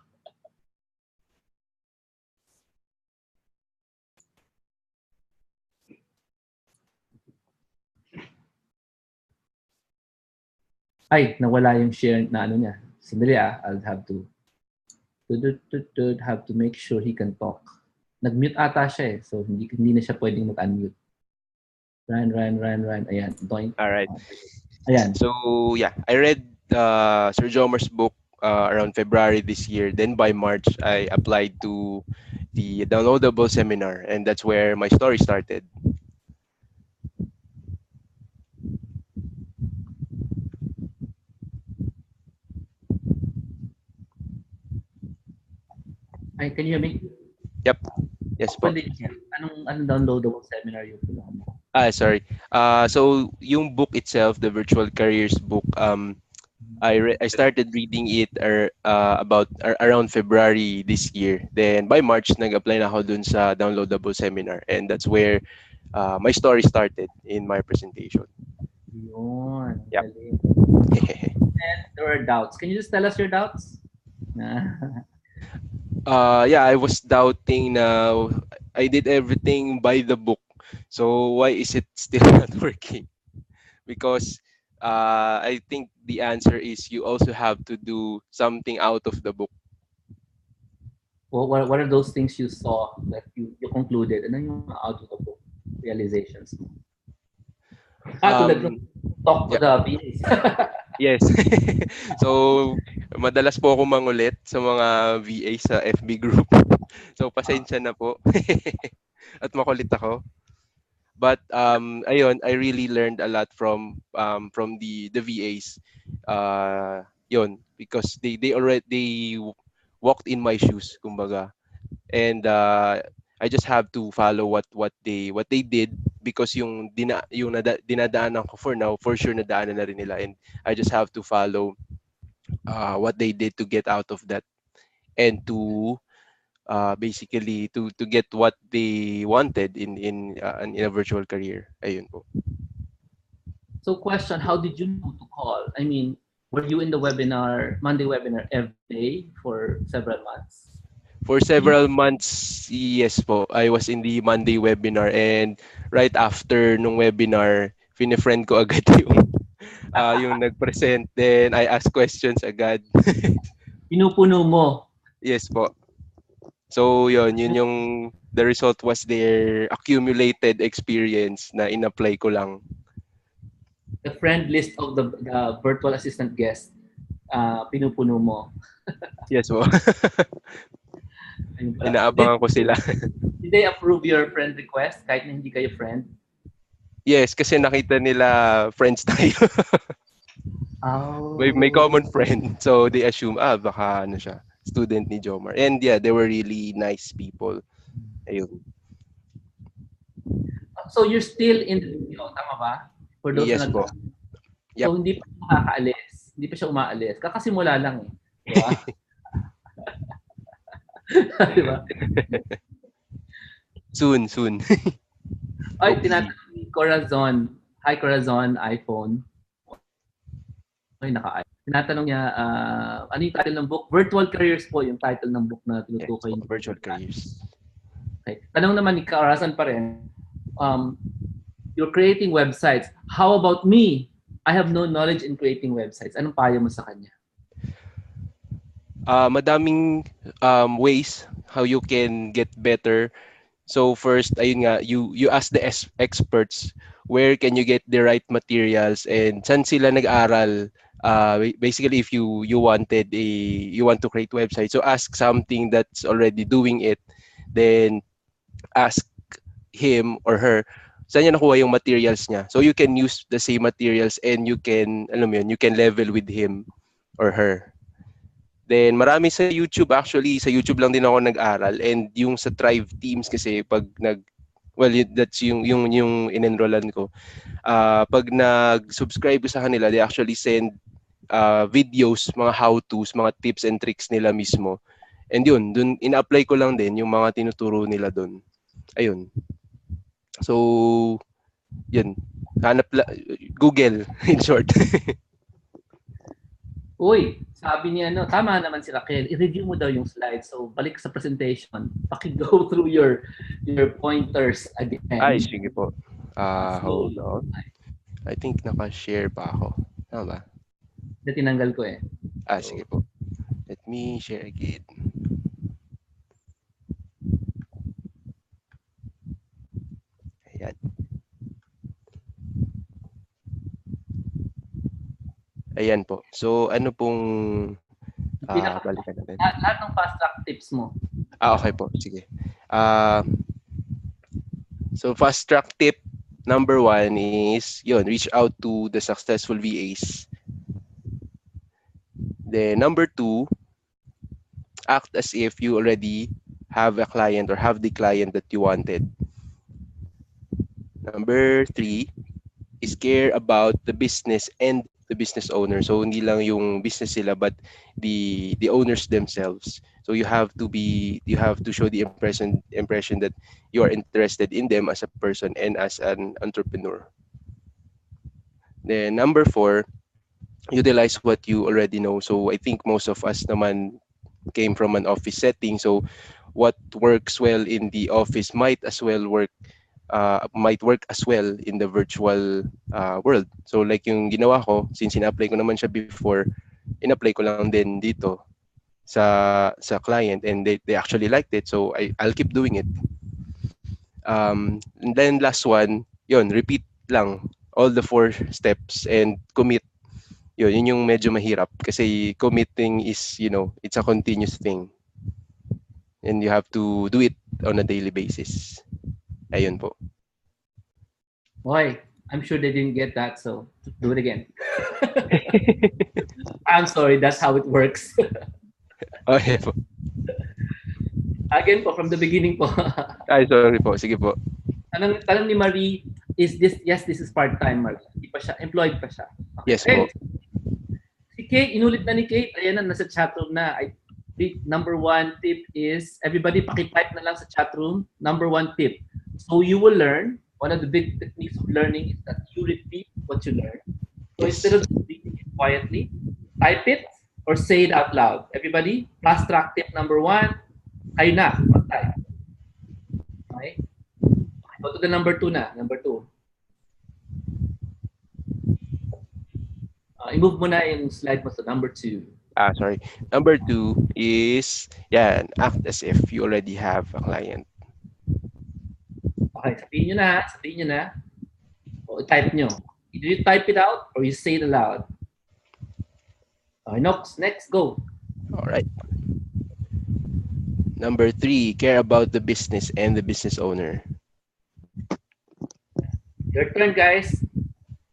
Ay, nawala yung share na ano niya. Sandali I'll have to make sure he can talk. Nag-mute ata siya eh. So, hindi na siya pwedeng mag-unmute. Ryan. Ayan. Doink. All right. Ayan. So yeah, I read Sir Jomar's book around February this year. Then by March, I applied to the downloadable seminar, and that's where my story started. Ay, can you hear me? Yep. Yes po. Pwede niya. Anong downloadable seminar yung puno mo? Sorry. So yung book itself, the Virtual Careers book, I started reading it around February this year. Then by March, nag-apply na ako dun sa downloadable seminar, and that's where my story started in my presentation. Yun. Yep. And there were doubts. Can you just tell us your doubts? Yeah, I was doubting now. I did everything by the book. So why is it still not working? Because I think the answer is you also have to do something out of the book. Well, what are those things you saw that you concluded? Ano yung out of the book realizations mo? Tulad ng talk to Yeah. the VAs. Yes. So, madalas po ako mangulit sa mga VA sa FB group. So, pasensya na po. At makulit ako. But ayun, I really learned a lot from the VAs. Yun, because they walked in my shoes, kumbaga. And I just have to follow what they did, because dinadaanan ko for now, for sure nadaanan na rin nila, and I just have to follow what they did to get out of that, and to basically to get what they wanted in a virtual career. Ayun po. So question, how did you know to call? I mean, were you in the Monday webinar every day for several months? For several months, yes po. I was in the Monday webinar, and right after nung webinar, fine-friend ko agad yung nag-present. Then I asked questions agad. Pinupuno mo. Yes po. So yun yung the result was their accumulated experience na in-apply ko lang. The friend list of the virtual assistant guest, pinupuno mo. Yes po. Inaabangan ko sila. Did they approve your friend request kahit na hindi kayo friend? Yes, kasi nakita nila friends tayo. Oh. May common friend. So they assume, baka ano siya, student ni Jomar. And yeah, they were really nice people. Ayun. So you're still in the video, tama ba? For those Yes po. Yep. So hindi pa makakaalis. Hindi pa siya umaalis. Kakasimula lang eh. Diba? Diba? Soon. Ay, tinatanong ni Corazon. Hi Corazon, iPhone. Ay, tinatanong niya, ano yung title ng book? Virtual Careers po yung title ng book na tinutukoy. Yes, Virtual Careers. Okay. Tanong naman ni Corazon pa rin, you're creating websites. How about me? I have no knowledge in creating websites. Anong payo mo sa kanya? Madaming ways how you can get better. So first, ayun nga, you ask the experts where can you get the right materials and saan sila nag-aral. Basically, if you want to create website, so ask something that's already doing it, then ask him or her saan niya nakuha yung materials niya. So you can use the same materials, and you can, alam mo yun, you can level with him or her. Then marami sa YouTube, actually sa YouTube lang din ako nag-aral, and yung sa Thrive Teams kasi that's yung in-enrollan ko. Pag nag-subscribe sa kanila, they actually send videos, mga how-tos, mga tips and tricks nila mismo. And yun, dun ina-apply ko lang din yung mga tinuturo nila dun. Ayun. So, yun. Google, in short. Uy, sabi niya, tama naman si Raquel, i-review mo daw yung slides. So, balik sa presentation. Paki-go through your pointers again. Ay, sige po. Hold on. I think naka-share pa ako. Tama ba? Na tinanggal ko eh. Sige po. Let me share again. Ayan. Ayan po. So, ano pong balikan natin? Lahat ng fast track tips mo. Okay po. Sige. So, fast track tip number 1 is, reach out to the successful VAs. Then, number 2, act as if you already have a client or have the client that you wanted. Number 3 is care about the business and the business owner. So hindi lang yung business sila but the owners themselves. So you have to show the impression that you are interested in them as a person and as an entrepreneur. Then number 4, utilize what you already know. So I think most of us naman came from an office setting. So what works well in the office might work as well in the virtual world. So like yung ginawa ko, since in-apply ko naman siya before, in-apply ko lang din dito sa client and they actually liked it. So I'll keep doing it. And then last one, repeat lang all the 4 steps and commit. Yun yung medyo mahirap kasi committing is, it's a continuous thing. And you have to do it on a daily basis. Ayun po. Boy, I'm sure they didn't get that, so do it again. I'm sorry, that's how it works. Okay po. Again po, from the beginning po. Sorry po. Sige po. Tanong ni Marie, this is part-time, Marie. Hindi pa siya, employed pa siya. Okay. Yes po. Si Kate, inulit na ni Kate. Ayan na, nasa chatroom na. Number 1 tip is, everybody pakitype na lang sa chatroom. Number 1 tip. So you will learn, one of the big techniques of learning is that you repeat what you learn. So instead of reading it quietly, type it or say it out loud. Everybody, fast track tip number 1, kayo na, mag-type. Okay? Go to the number 2 na, number 2. I-move mo na yung slide mo sa number 2. Sorry. Number 2 is, act as if you already have a client. Okay, sabihin nyo na. O type nyo. Either you type it out or you say it aloud. Okay, next, go. All right. Number 3, care about the business and the business owner. Your turn, guys.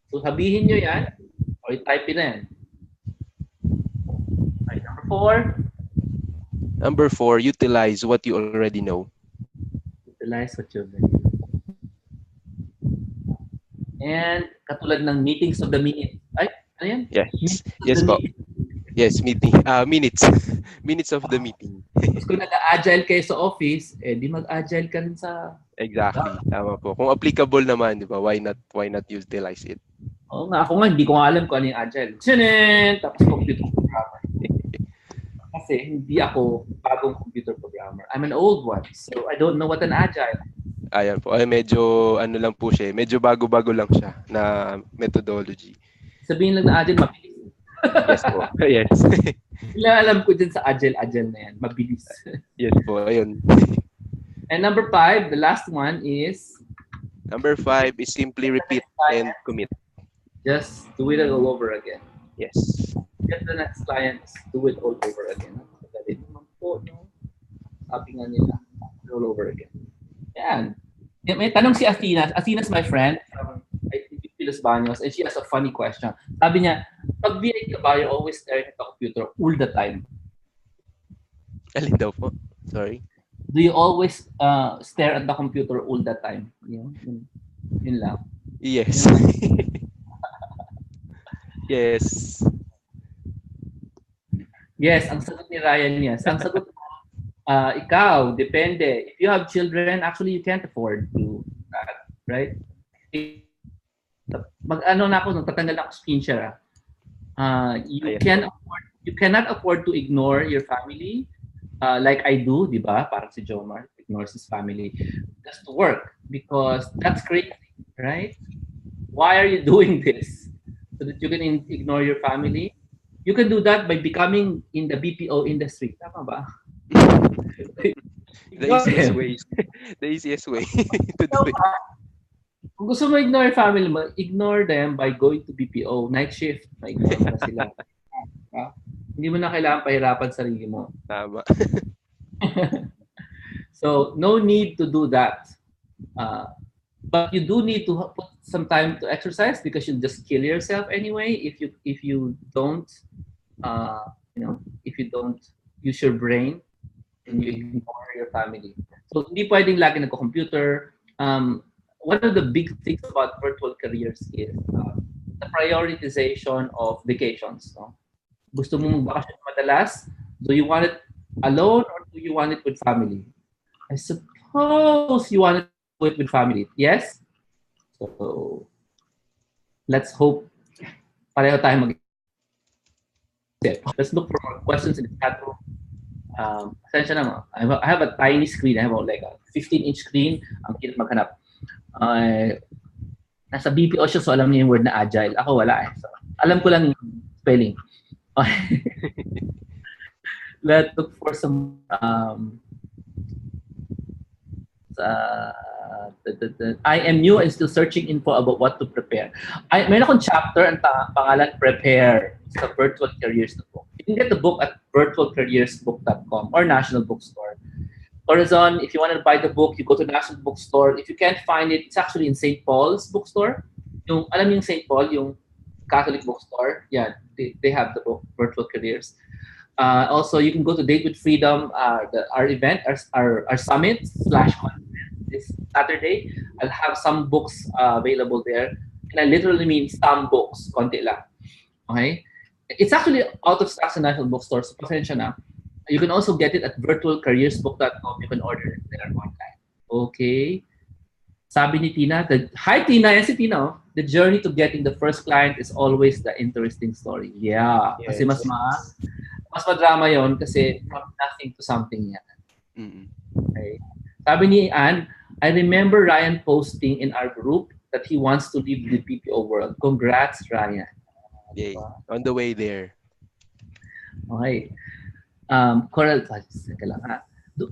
So sabihin nyo yan or type it in. Okay, number 4. Number 4, utilize what you already know. Utilize what you already know. And katulad ng meetings of the minute. Ay, ano yan? Yes. Yes po. Yes, meeting. Minutes. Minutes of the meeting. Tapos kung nag-agile kayo sa office, di mag-agile ka rin sa... Exactly. Tama po. Kung applicable naman, di ba? Why not utilize it? Oo nga. Ako nga, hindi ko alam kung ano yung agile. Tsunin! Tapos computer programmer. Kasi hindi ako bagong computer programmer. I'm an old one. So I don't know what an agile. Ayan po. Ay, medyo ano lang po siya. Medyo bago-bago lang siya na methodology. Sabihin lang na agile, mabilis. Yes po. Yes. Ilang alam ko dyan sa agile na yan. Mabilis. Yes po. Ayun. And number 5, the last one is? Number 5 is simply repeat and commit. Just do it all over again. Yes. Get the next client, do it all over again. Madali naman po, no? Sabi nga nila, all over again. Yan. May tanong si Athena. Athena's my friend from I think Pilos Baños, and she has a funny question. Sabi niya, pag VA ka ba, you're always staring at the computer all the time? Alin daw po? Sorry. Do you always stare at the computer all the time? Yun lang. Yes. Yes. Yes, ang sagot ni Ryan yes. Ang sagot ikaw, depende. If you have children, actually you can't afford to that, right? Mag-ano na ako, tatanggal ako screen share. You cannot afford to ignore your family like I do, di ba? Parang si Jomar ignores his family just to work because that's crazy, right? Why are you doing this? So that you can ignore your family? You can do that by becoming in the BPO industry. Tama ba? The Ignore easiest them. way. The easiest way to do it. Kung gusto mo ignore family mo, ignore them by going to BPO. Night shift, ma-ignore mo na sila. Ah, Hindi mo na kailangan pahirapan sarili mo. Tama. So, no need to do that. Uh, but you do need to put some time to exercise because you'll just kill yourself anyway if you don't if you don't use your brain and you ignore your family. So hindi pwedeng lagi nagko-computer. One of the big things about virtual careers is the prioritization of vacations. No? Gusto mo magbakasyon madalas? Do you want it alone or do you want it with family? I suppose you want it with family. Yes? So, let's hope pareho tayo mag Let's look for more questions in the chat room. Pasensya na mo. I have a tiny screen. I have like a 15-inch screen. Ang hirap maghanap. Nasa BPO siya, so alam niya yung word na agile. Ako wala eh. So, alam ko lang yung spelling. Let's look for some I am new and still searching info about what to prepare. Mayroon akong chapter ang pangalan Prepare sa Virtual Careers na book. You can get the book at virtualcareersbook.com or National Bookstore. Horizon, if you want to buy the book, you go to National Bookstore. If you can't find it, it's actually in St. Paul's Bookstore. Alam yung St. Paul, yung Catholic bookstore. Yeah, they have the book, Virtual Careers. Also, you can go to Date with Freedom, our event, our summit /conference this Saturday. I'll have some books available there. And I literally mean some books, konti lang. Okay? It's actually out of stock sa National Bookstore, so pasensya na. You can also get it at virtualcareersbook.com. You can order it there online. Okay? Sabi ni Tina, hi Tina, yan si Tina. Oh. The journey to getting the first client is always the interesting story. Yeah. Yes. Kasi mas madrama yon kasi from nothing to something yan. Mm-hmm. Okay. Sabi ni Anne, I remember Ryan posting in our group that he wants to leave the PPO world. Congrats, Ryan. Yay. On the way there. Okay. Coral,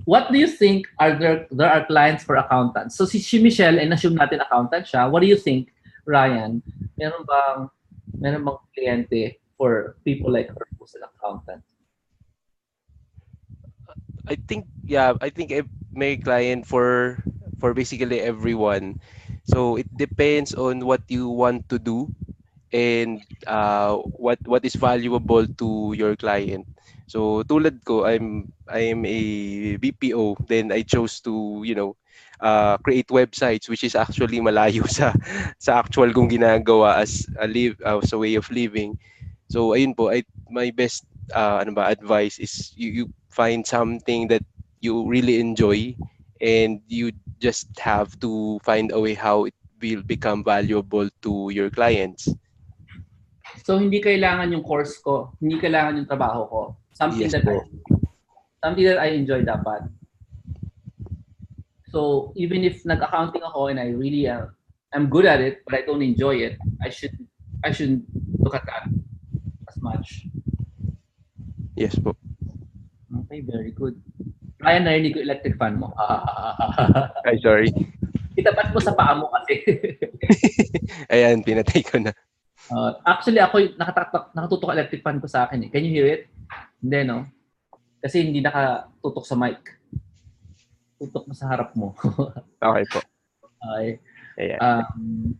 what do you think there are clients for accountants? So si Michelle, and assume natin accountant siya. What do you think, Ryan? Meron bang kliyente for people like her who's an accountant? I think may client for basically everyone. So it depends on what you want to do and what is valuable to your client. So tulad ko, I am a BPO, then I chose to create websites, which is actually malayo sa actual kong ginagawa as a way of living. So ayun po, my best advice is you find something that you really enjoy and you just have to find a way how it will become valuable to your clients. So hindi kailangan yung course ko, hindi kailangan yung trabaho ko. Something that I enjoy dapat. So even if nag-accounting ako and I really I'm good at it but I don't enjoy it, I shouldn't look at that as much. Yes po. Okay, very good. Ryan, narinig ko electric fan mo. Ay, sorry. Itapat mo sa paa mo kasi. Ayan, pinatay ko na. Actually, ako nakatutok electric fan ko sa akin. Can you hear it? Hindi, no? Kasi hindi nakatutok sa mic. Tutok mo sa harap mo. Okay po. Okay. Ayan.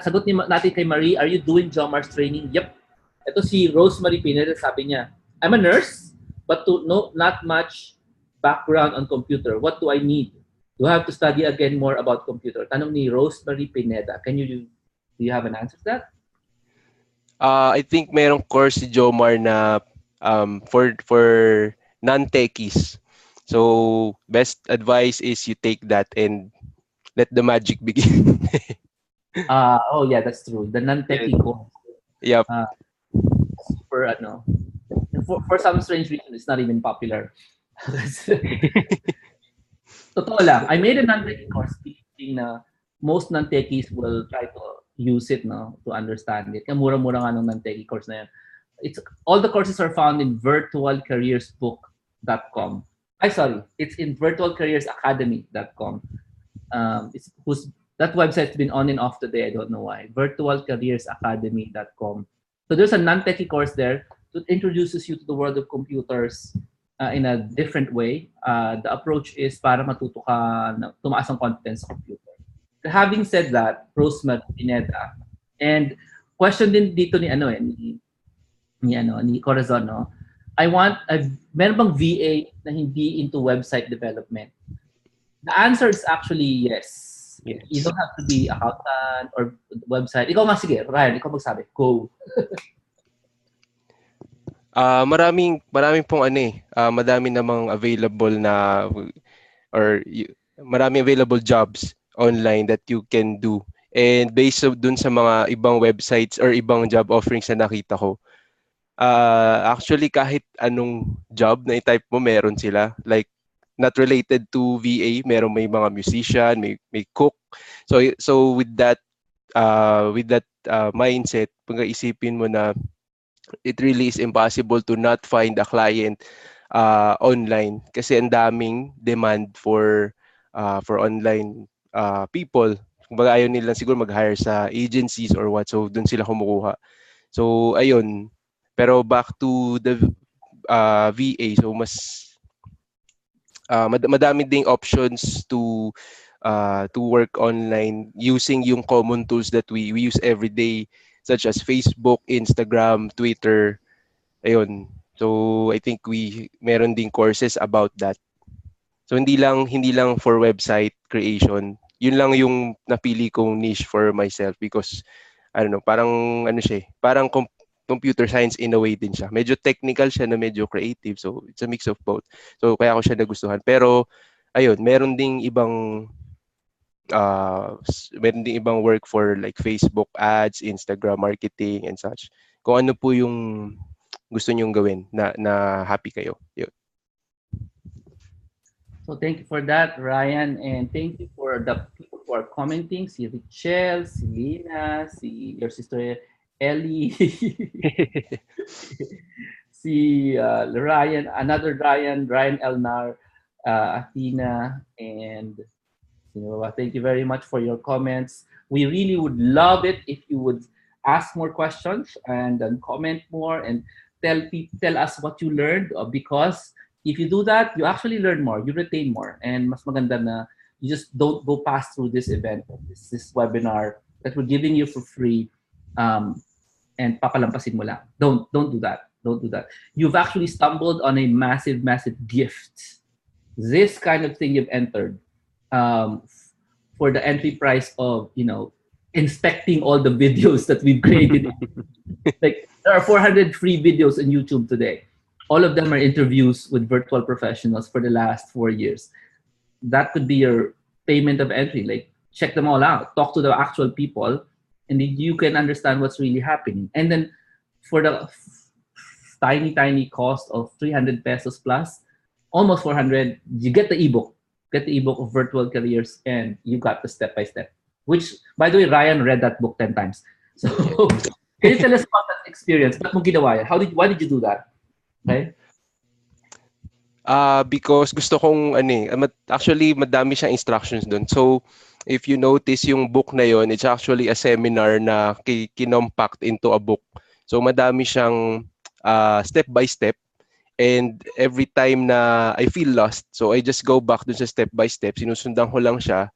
Sagot natin kay Marie, are you doing Jomar's training? Yep. Ito si Rosemary Pineda, sabi niya, I'm a nurse, but not much background on computer. What do I need? Do I have to study again more about computer? Tanong ni Rosemary Pineda. Do you have an answer to that? I think mayroong course si Jomar na for non-techies. So, best advice is you take that and let the magic begin. Oh yeah, that's true. The non-techie course. Yep. For some strange reason, it's not even popular. Totoo lang. I made a non-techie course thinking na most non-techies will try to use it, no, to understand it. Kaya mura-mura nga nung non-techie course na yan. It's all the courses are found in virtualcareersbook.com. Sorry, it's in virtualcareersacademy.com. It's whose that website's been on and off today. I don't know why. Virtualcareersacademy.com. So there's a non-techie course there that introduces you to the world of computers in a different way. The approach is para matuto ka na tumaas ang confidence sa computer. Having said that, Rosemary Pineda, and question din dito ni Corazon, no? Meron bang VA na hindi into website development? The answer is actually yes. You don't have to be accountant or website. Ikaw nga, sige, Ryan, ikaw magsabi. Go. Maraming pong madami namang available na maraming available jobs online that you can do. And based dun sa mga ibang websites or ibang job offerings na nakita ko, actually kahit anong job na i-type mo, meron sila. Like, not related to VA, may mga musician, may cook. So with that mindset, pag isipin mo na it really is impossible to not find a client online kasi ang daming demand for online people. Kumbaga ayaw nila siguro mag-hire sa agencies or what, so doon sila kumukuha. So ayun, pero back to the VA, so mas madami ding options to work online using yung common tools that we use every day, such as Facebook, Instagram, Twitter. Ayun. So I think meron ding courses about that. So hindi lang for website creation. Yun lang yung napili kong niche for myself because I don't know, parang parang computer science in a way din siya. Medyo technical siya na medyo creative. So, it's a mix of both. So, kaya ako siya nagustuhan. Pero, ayun, meron ding ibang work for like Facebook ads, Instagram marketing, and such. Kung ano po yung gusto nyong gawin na happy kayo. Yun. So, thank you for that, Ryan. And thank you for the people who are commenting. Si Richelle, si Lina, your sister Ellie, si Ryan, another Ryan Elnar, Athena, and thank you very much for your comments. We really would love it if you would ask more questions and comment more and tell us what you learned, because if you do that, you actually learn more, you retain more, and mas maganda na you just don't go past through this event, this webinar that we're giving you for free. And papalampasin mo lang. Don't do that. Don't do that. You've actually stumbled on a massive gift. This kind of thing you've entered for the entry price of, inspecting all the videos that we've created. Like, there are 400 free videos on YouTube today. All of them are interviews with virtual professionals for the last 4 years. That could be your payment of entry. Like, check them all out. Talk to the actual people, and then you can understand what's really happening. And then for the tiny cost of 300 pesos plus, almost 400, you get the ebook. Get the ebook of Virtual Careers, and you got the step-by-step. Which, by the way, Ryan read that book 10 times. So, can you tell us about that experience? Ba't mo ginawa yan? Why did you do that? Okay? Because gusto kong actually madami siyang instructions doon. So if you notice yung book na yon, it's actually a seminar na kinompact into a book. So madami siyang step by step, and every time na I feel lost, so I just go back dun sa step by step, sinusundan ko lang siya,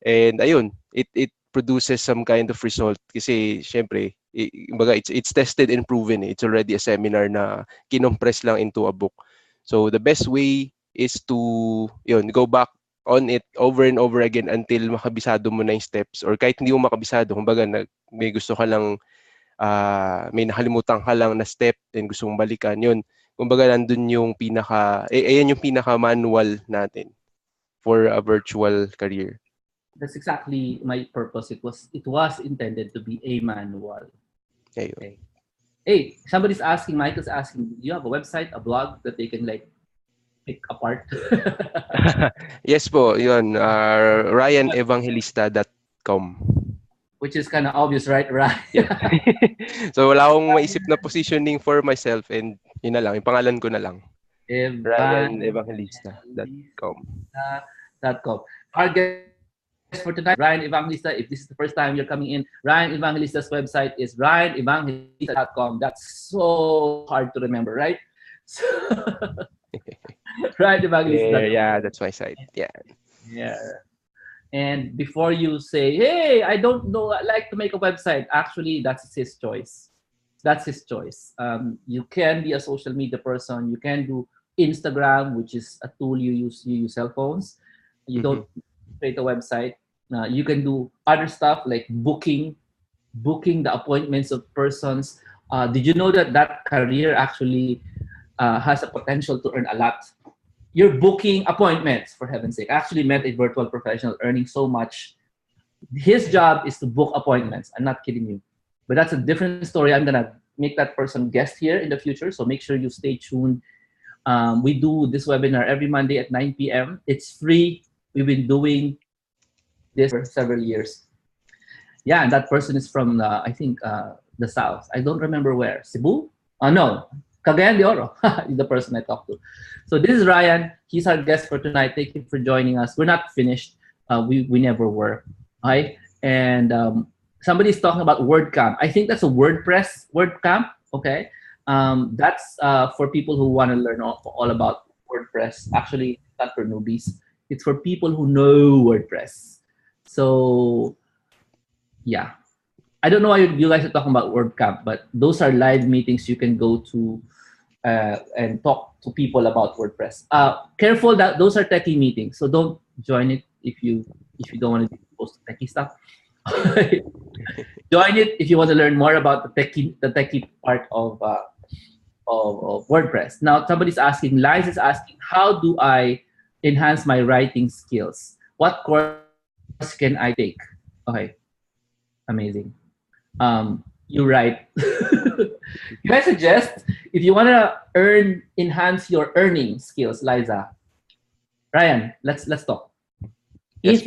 and ayun, it produces some kind of result kasi syempre it's tested and proven. It's already a seminar na kinompress lang into a book. So the best way is to go back on it over and over again until makabisado mo na yung steps, or kahit hindi mo makabisado, kumbaga may gusto ka lang, may nakalimutan ka lang na step and gusto mong balikan, yun. Kumbaga nandun yung ayan yung pinaka-manual natin for a virtual career. That's exactly my purpose. It was intended to be a manual. Okay. Hey, Michael's asking, do you have a website, a blog that they can pick apart? Yes po, yun. RyanEvangelista.com. which is kind of obvious, right? Right. Yes. So wala akong maisip na positioning for myself and yun na lang, yung pangalan ko na lang. RyanEvangelista.com. Evangelista.com. Our guest for tonight, Ryan Evangelista. If this is the first time you're coming in, Ryan Evangelista's website is RyanEvangelista.com. That's so hard to remember, right? So, Ryan Evangelista. Yeah, that's my site. Yeah. Yeah. And before you say, hey, I don't know, I like to make a website, actually, that's his choice. That's his choice. You can be a social media person. You can do Instagram, which is a tool you use cell phones. You don't create a website. You can do other stuff like booking the appointments of persons. Did you know that career actually has a potential to earn a lot? You're booking appointments, for heaven's sake. I actually met a virtual professional earning so much. His job is to book appointments. I'm not kidding you. But that's a different story. I'm going to make that person guest here in the future. So make sure you stay tuned. We do this webinar every Monday at 9 p.m. It's free. We've been doing this for several years. Yeah, and that person is from, I think, the South. I don't remember where. Cebu? No. Cagayan de Oro is the person I talked to. So this is Ryan. He's our guest for tonight. Thank you for joining us. We're not finished. We never were. Right? And somebody's talking about WordCamp. I think that's a WordPress WordCamp. Okay. That's for people who want to learn all about WordPress. Actually, not for newbies. It's for people who know WordPress. So, yeah. I don't know why you guys are talking about WordCamp, but those are live meetings you can go to and talk to people about WordPress. Careful that those are techie meetings, so don't join it if you don't want to be exposed to techie stuff. Join it if you want to learn more about the techie part of WordPress. Now, somebody's asking, Liz is asking, how do I enhance my writing skills? What course can I take? Okay, amazing. You write. Can I suggest, if you want to enhance your earning skills, Liza, Ryan, let's talk. If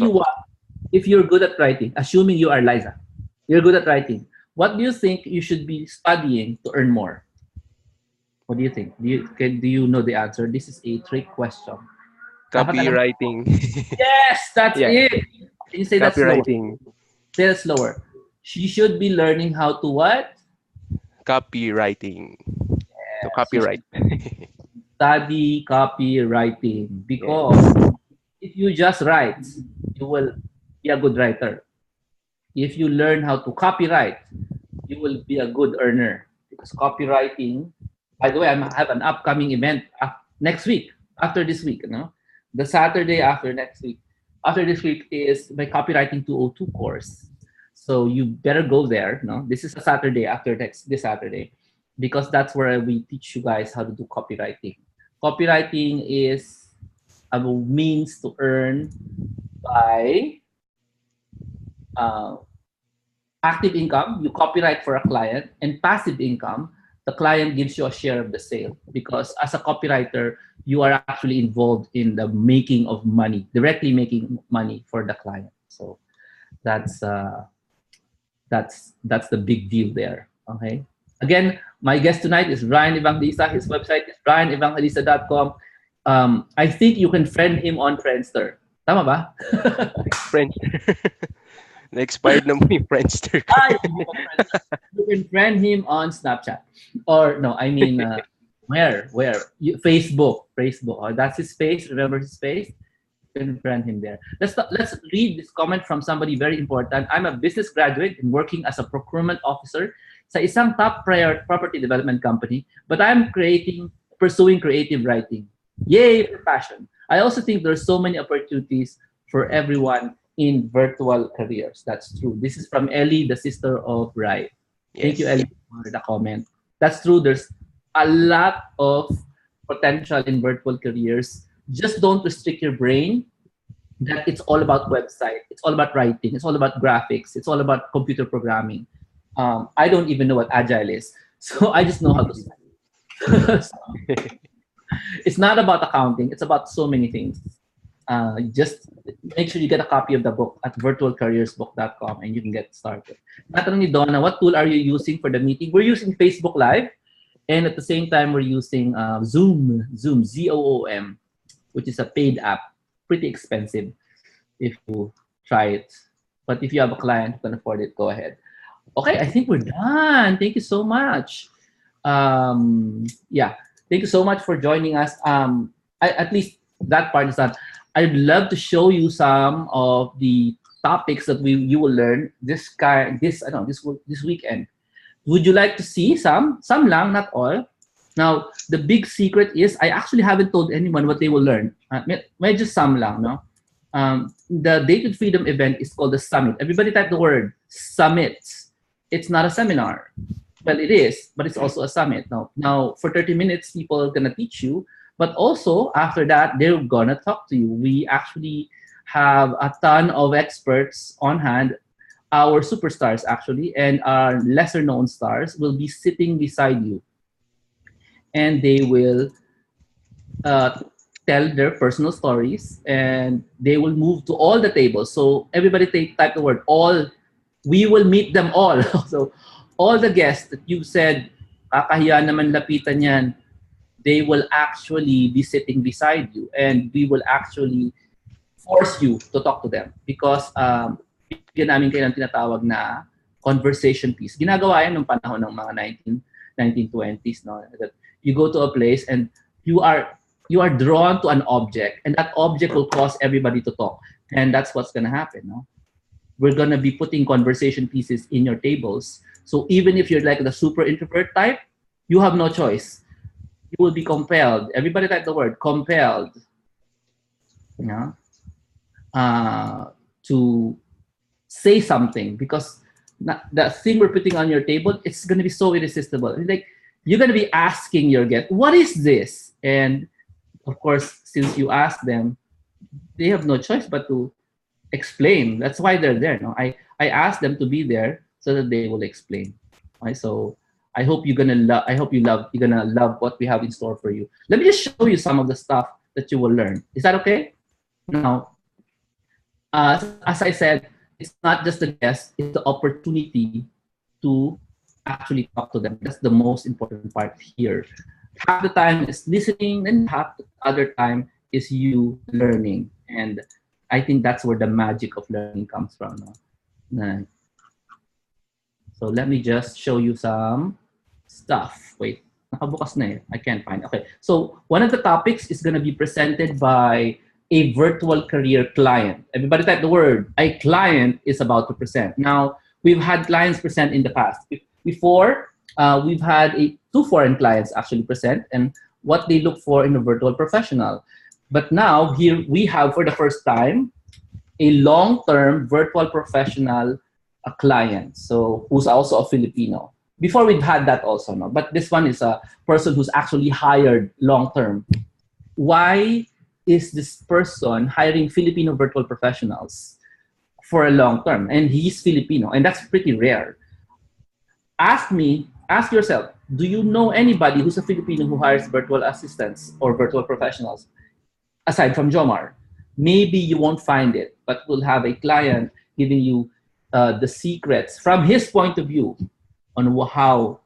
you're good at writing, assuming you are Liza, you're good at writing, what do you think you should be studying to earn more? What do you think? Do you know the answer? This is a trick question. Copywriting. Yes, that's it. Can you say that slower? Say that slower. She should be learning how to what? Copywriting. Yes. To copyright. Study copywriting, because if you just write, you will be a good writer. If you learn how to copyright, you will be a good earner. Because copywriting, by the way, I have an upcoming event next week, after this week, the Saturday after next week. After this week is my Copywriting 202 course. So you better go there. This is a Saturday after this Saturday, because that's where we teach you guys how to do copywriting. Copywriting is a means to earn by active income. You copyright for a client, and passive income, the client gives you a share of the sale, because as a copywriter, you are actually involved in the making of money, directly making money for the client. So that's the big deal there. Okay. Again, my guest tonight is Ryan Evangelista. His website is RyanEvangelista.com. I think you can friend him on Friendster. Tama ba? Friendster. Na-expired na mo yung Friendster. You can friend him on Snapchat. Or no, I mean, where? Facebook. Oh, that's his face. Remember his face? You can friend him there. Let's read this comment from somebody very important. I'm a business graduate and working as a procurement officer sa isang top property development company, but I'm pursuing creative writing. Yay for passion. I also think there's so many opportunities for everyone in virtual careers. That's true. This is from Ellie, the sister of Rai. Yes. Thank you, Ellie, for the comment. That's true. There's a lot of potential in virtual careers. Just don't restrict your brain that it's all about website, it's all about writing, it's all about graphics, it's all about computer programming. I don't even know what Agile is, so I just know how to study. It's not about accounting, it's about so many things. just make sure you get a copy of the book at virtualcareersbook.com and you can get started. Not only Donna, what tool are you using for the meeting? We're using Facebook Live, and at the same time, we're using Zoom, Zoom, which is a paid app, pretty expensive if you try it. But if you have a client who can afford it, go ahead. Okay, I think we're done. Thank you so much. Yeah, thank you so much for joining us. At least that part is done. I'd love to show you some of the topics that you will learn this weekend. Would you like to see some? Some lang, not all. Now, the big secret is I actually haven't told anyone what they will learn. Medyo some lang, no? The Date with Freedom event is called the Summit. Everybody type the word Summit. It's not a seminar. Well, it is, but it's also a summit. Now for 30 minutes, people are going to teach you. But also, after that, they're going to talk to you. We actually have a ton of experts on hand. Our superstars, actually, and our lesser-known stars will be sitting beside you. And they will tell their personal stories. And they will move to all the tables. So everybody type the word all. We will meet them all. So all the guests that you said, kakahiya naman lapitan yan, they will actually be sitting beside you, and we will actually force you to talk to them because bigyan namin kayo ng tinatawag na conversation piece. Ginagawa yan nung panahon ng mga 1920s, no? That you go to a place and you are drawn to an object, and that object will cause everybody to talk, and that's what's going to happen, no? We're going to be putting conversation pieces in your tables. So even if you're like the super introvert type, you have no choice. You will be compelled. Everybody type the word compelled. Yeah. To say something because the thing we're putting on your table, it's going to be so irresistible. Like you're going to be asking your guest, "What is this?" And of course, since you ask them, they have no choice but to explain. That's why they're there. No, I asked them to be there so that they will explain. Right? So I hope you're gonna love. You're gonna love what we have in store for you. Let me just show you some of the stuff that you will learn. Is that okay? Now, as I said, it's not just the guest; it's the opportunity to actually talk to them. That's the most important part here. Half the time is listening, and half the other time is you learning. And I think that's where the magic of learning comes from. No? So let me just show you some stuff. Wait, nakabukas na eh. I can't find. Okay, so one of the topics is going to be presented by a virtual career client. Everybody type the word. A client is about to present. Now, we've had clients present in the past. Before, we've had two foreign clients actually present and what they look for in a virtual professional. But now, here we have, for the first time, a long-term virtual professional client, so who's also a Filipino. Before we've had that also, no? But this one is a person who's actually hired long-term. Why is this person hiring Filipino virtual professionals for a long-term? And he's Filipino, and that's pretty rare. Ask yourself, do you know anybody who's a Filipino who hires virtual assistants or virtual professionals? Aside from Jomar, maybe you won't find it, but we'll have a client giving you the secrets from his point of view on how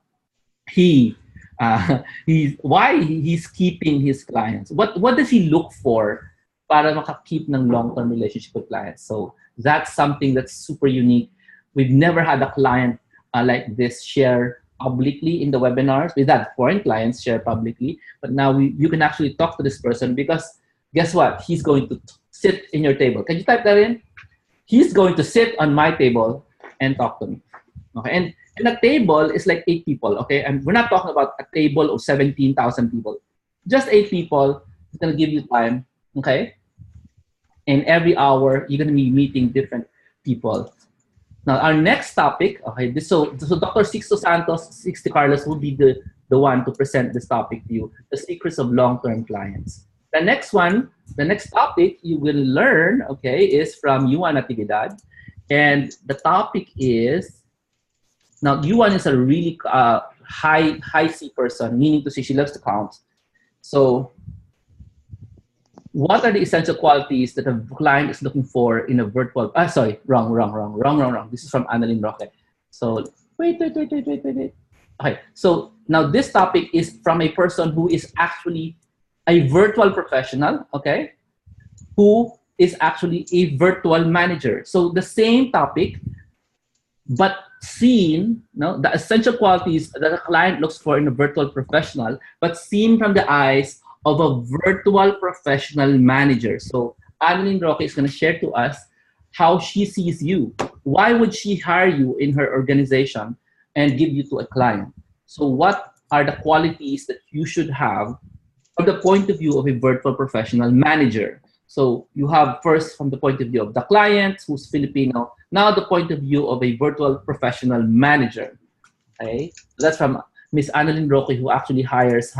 why he's keeping his clients. What does he look for para makakeep ng long-term relationship with clients? So that's something that's super unique. We've never had a client like this share publicly in the webinars. We've had foreign clients share publicly, but now you can actually talk to this person because guess what? He's going to sit in your table. Can you type that in? He's going to sit on my table and talk to me. Okay, and a table is like 8 people. Okay, and we're not talking about a table of 17,000 people. Just 8 people. It's gonna give you time. Okay, and every hour you're gonna be meeting different people. Now our next topic. Okay, so Dr. Sixto Carlos will be the one to present this topic to you: the secrets of long-term clients. The next topic you will learn, okay, is from Yuan Natividad. And the topic is, now Yuan is a really high C person, meaning to say she loves to count. So what are the essential qualities that a client is looking for in a virtual? Sorry, wrong. This is from Annalyn Roque. So wait. Okay, so now this topic is from a person who is actually a virtual professional, okay, who is actually a virtual manager. So the same topic, but seen, the essential qualities that a client looks for in a virtual professional, but seen from the eyes of a virtual professional manager. So Annalyn Roque is going to share to us how she sees you. Why would she hire you in her organization and give you to a client? So what are the qualities that you should have from the point of view of a virtual professional manager? So you have first from the point of view of the client who's Filipino, now the point of view of a virtual professional manager. Okay, so that's from Miss Annalyn Roque, who actually hires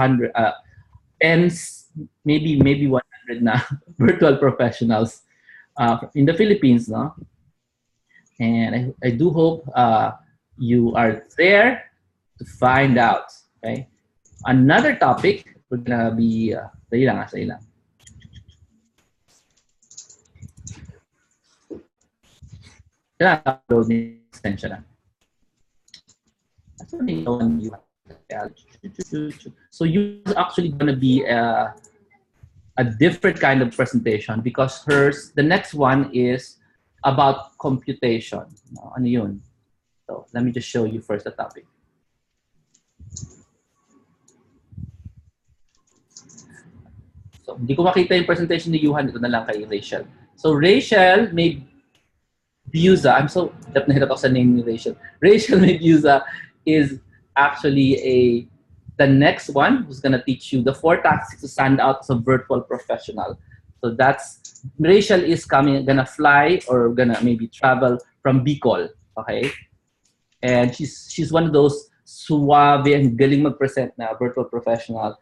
tens, maybe 100 na virtual professionals in the Philippines, no? And I do hope you are there to find out. Okay, another topic we're gonna be dali lang. So you actually gonna be a different kind of presentation because hers, the next one is about computation. Ano yun? So let me just show you first the topic. So hindi ko makita yung presentation ni Yuhan, ito na lang kay Rachel. So Rachel Mebuza, I'm so hirap ako sa name ni Rachel. Rachel Mebuza is actually the next one who's gonna teach you the 4 tactics to stand out as a virtual professional. So that's, Rachel is gonna fly or gonna maybe travel from Bicol, okay? And she's one of those suave and galing mag-present na virtual professional.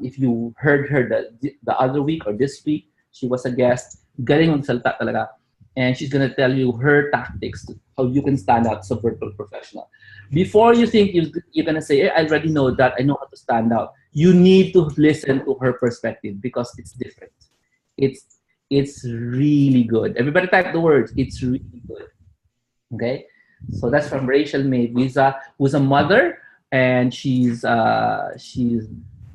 If you heard her the other week or this week, she was a guest. Galing magsalita talaga. And she's gonna tell you her tactics, how you can stand out as a virtual professional. Before you think you're gonna say, hey, I already know that, I know how to stand out. You need to listen to her perspective because it's different. It's really good. Everybody type the words. It's really good. Okay, so that's from Rachel Mebuza, who's a mother, and she's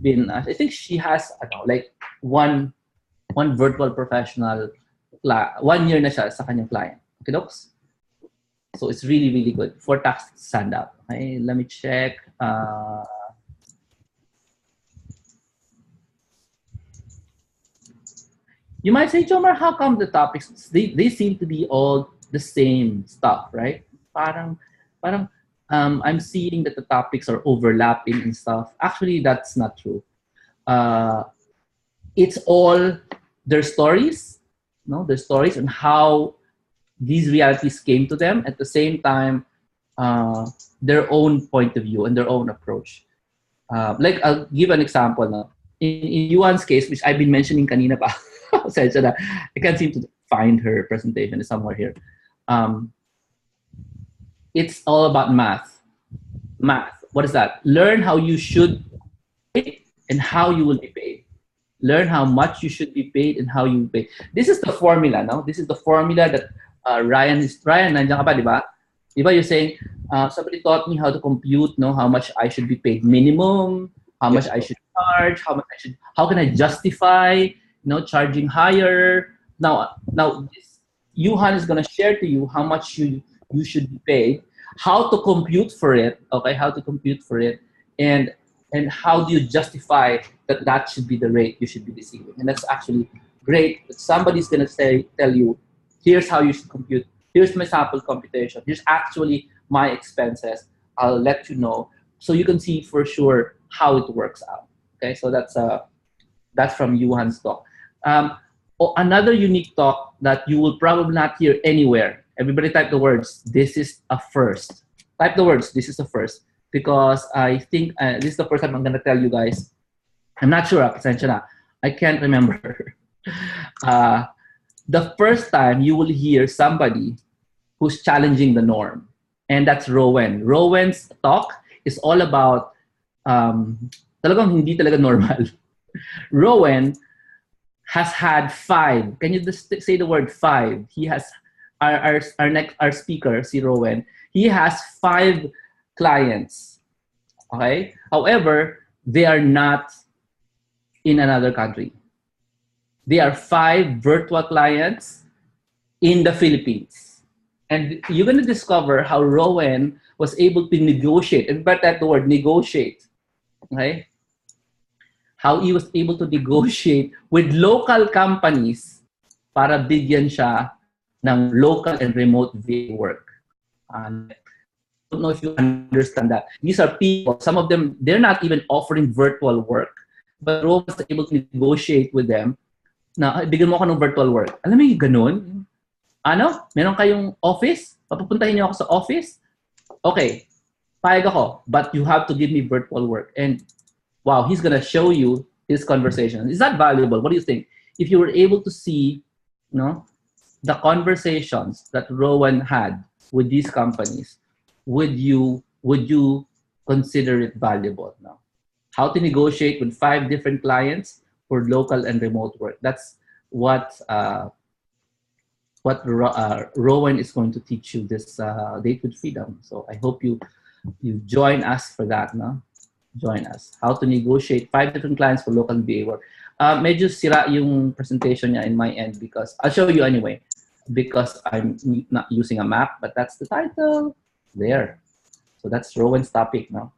been. I think she has like one virtual professional. 1 year na siya sa kanyang client. Okay, docs? So it's really, really good. 4 tactics to stand out. Okay, let me check. You might say, Jomar, how come the topics, they seem to be all the same stuff, right? Parang I'm seeing that the topics are overlapping and stuff. Actually, that's not true. It's all their stories, their stories and how these realities came to them. At the same time, their own point of view and their own approach. Like, I'll give an example now. In Yuan's case, which I've been mentioning kanina pa, I can't seem to find her presentation. It's somewhere here. It's all about math. Math. What is that? Learn how you should pay and how you will be paid. Learn how much you should be paid and how you will be paid. This is the formula, no? This is the formula that Ryan, nandiyan ka pa, di ba? Di ba you're saying, somebody taught me how to compute, how much I should be paid minimum, how much I should charge, how can I justify, charging higher. Now Yuhan is going to share to you how much you should be paid, how to compute for it, okay, and how do you justify that should be the rate you should be receiving. And that's actually great that somebody's going to tell you, here's how you should compute, here's my sample computation, here's actually my expenses, I'll let you know, so you can see for sure how it works out. Okay, so that's from Yuhan's talk. Another unique talk that you will probably not hear anywhere. Everybody type the words, this is a first. Type the words, this is a first. Because I think this is the first time I'm going to tell you guys. I'm not sure, I can't remember. The first time you will hear somebody who's challenging the norm. And that's Rowan. Rowan's talk is all about talagang hindi talaga normal. Rowan has had 5. Can you just say the word 5? He has our speaker, si Rowan. He has 5 clients. Okay. However, they are not in another country. They are 5 virtual clients in the Philippines. And you're going to discover how Rowan was able to negotiate. And but that the word negotiate. Okay. How he was able to negotiate with local companies para bigyan siya ng local and remote VA work. I don't know if you understand that. These are people, some of them, they're not even offering virtual work, but Rome was able to negotiate with them na, bigyan mo ako ng virtual work. Alam mo yung ganun? Ano? Meron kayong office? Papupuntahin niyo ako sa office? Okay, payag ako, but you have to give me virtual work. And wow, he's gonna show you his conversation. Is that valuable? What do you think? If you were able to see, the conversations that Rowan had with these companies, would you consider it valuable? No. How to negotiate with 5 different clients for local and remote work. That's what Rowan is going to teach you this Date with Freedom. So I hope you join us for that. No. Join us. How to negotiate 5 different clients for local VA work. Medyo sira yung presentation niya in my end because I'll show you anyway because I'm not using a map, but that's the title there. So that's Rowan's topic now.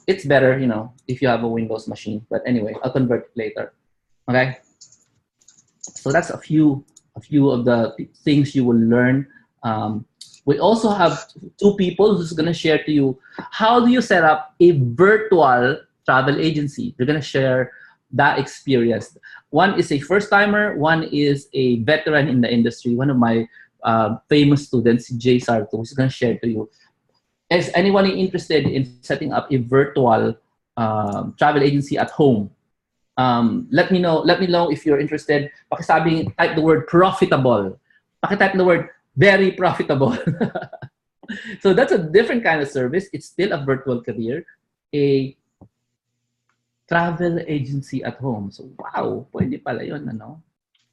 It's better, if you have a Windows machine. But anyway, I'll convert it later. Okay. So that's a few of the things you will learn. We also have 2 people who's going to share to you how do you set up a virtual travel agency. They're going to share that experience. One is a first-timer. One is a veteran in the industry. One of my famous students, Jay Sarto, who's going to share to you. Is anyone interested in setting up a virtual travel agency at home? Let me know if you're interested. Pakisabi, type the word profitable. Pakitype the word very profitable. So that's a different kind of service. It's still a virtual career. A travel agency at home. So wow, pwede pala yun, ano?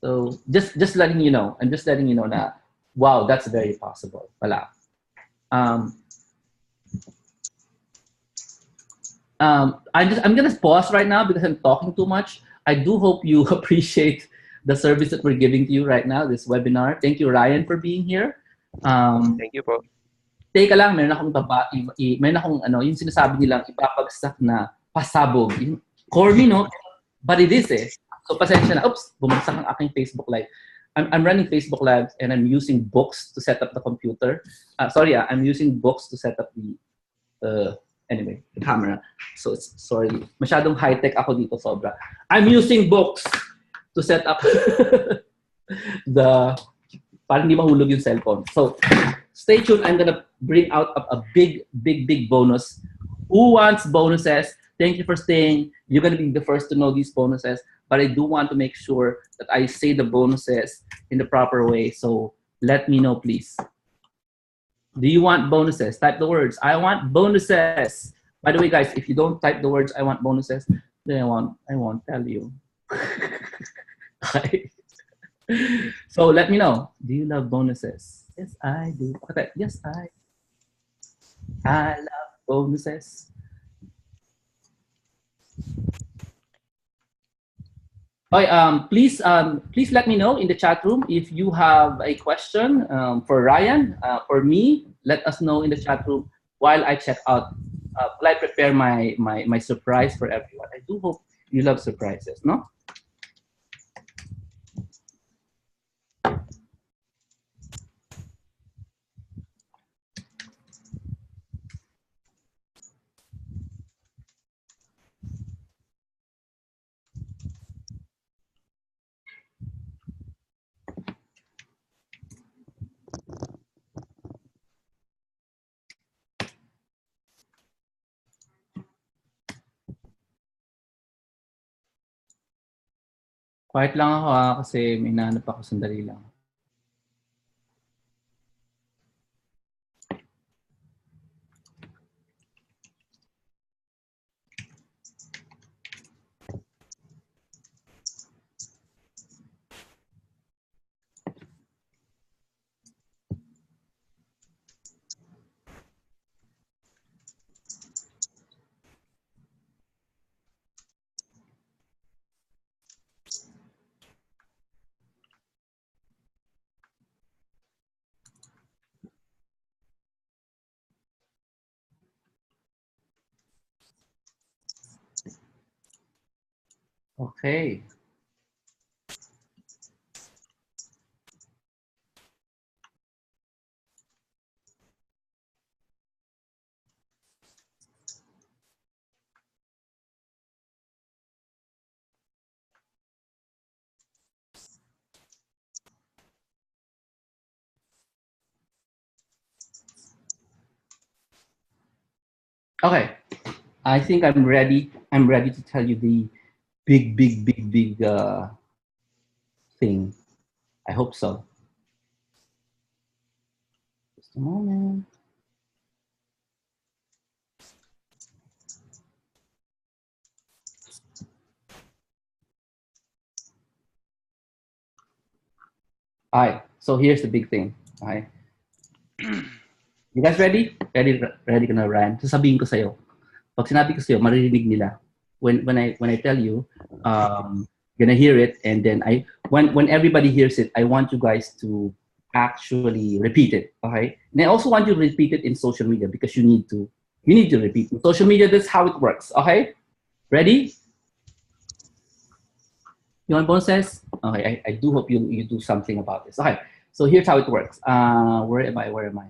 So just letting you know. I'm just letting you know na wow, that's very possible. Pala. I'm gonna pause right now because I'm talking too much. I do hope you appreciate the service that we're giving to you right now, this webinar. Thank you, Ryan, for being here. Thank you po. Teka lang, meron akong yung sinasabi nilang ipapagsak na pasabog. Corny, no? But it is eh. So pasensya na. Oops, bumagsak ang aking Facebook Live. I'm running Facebook Live and I'm using books to set up the computer. I'm using books to set up the anyway, the camera. So sorry. Masyadong high-tech ako dito sobra. I'm using books to set up parang hindi mahulog yung cellphone. So stay tuned. I'm gonna bring out a big bonus. Who wants bonuses? Thank you for staying. You're gonna be the first to know these bonuses, but I do want to make sure that I say the bonuses in the proper way. So let me know, please. Do you want bonuses? Type the words, I want bonuses. By the way, guys, if you don't type the words, I want bonuses, then I won't tell you. Okay. So let me know. Do you love bonuses? Yes, I do. Okay. Yes, I love bonuses. Okay, please let me know in the chat room if you have a question for Ryan, for me. Let us know in the chat room while I check out, while I prepare my surprise for everyone. I do hope you love surprises, no? Quiet lang ako kasi may nahanap ako, sandali lang. Okay. Okay. I think I'm ready. I'm ready to tell you the big thing. I hope so. Just a moment. All right. So here's the big thing. All right. You guys ready? Ready ka na, Ryan? Sasabihin ko sa'yo. Pag sinabi ko sa'yo, maririnig nila. When I tell you, gonna hear it, and then when everybody hears it, I want you guys to actually repeat it. Okay? And I also want you to repeat it in social media because you need to. You need to repeat. In social media, that's how it works. Okay? Ready? You want bonuses? Okay, I do hope you do something about this. Okay, so here's how it works. Where am I? Where am I?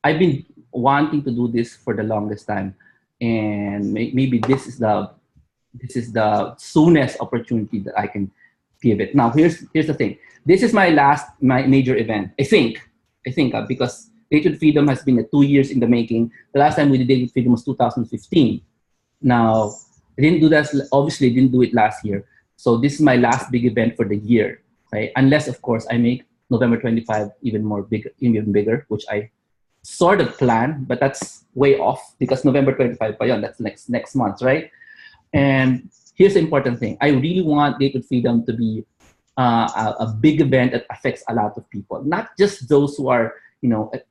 I've been wanting to do this for the longest time, and maybe this is the soonest opportunity that I can give it. Now, here's the thing. This is my major event. I think because Dated Freedom has been 2 years in the making. The last time we did Dated Freedom was 2015. Now, I didn't do that. Obviously, didn't do it last year. So this is my last big event for the year. Okay, unless of course I make November 25 even bigger, which I sort of plan, but that's way off because November 25 pa yun. That's next month, right? And here's the important thing. I really want Dated Freedom to be a big event that affects a lot of people, not just those who are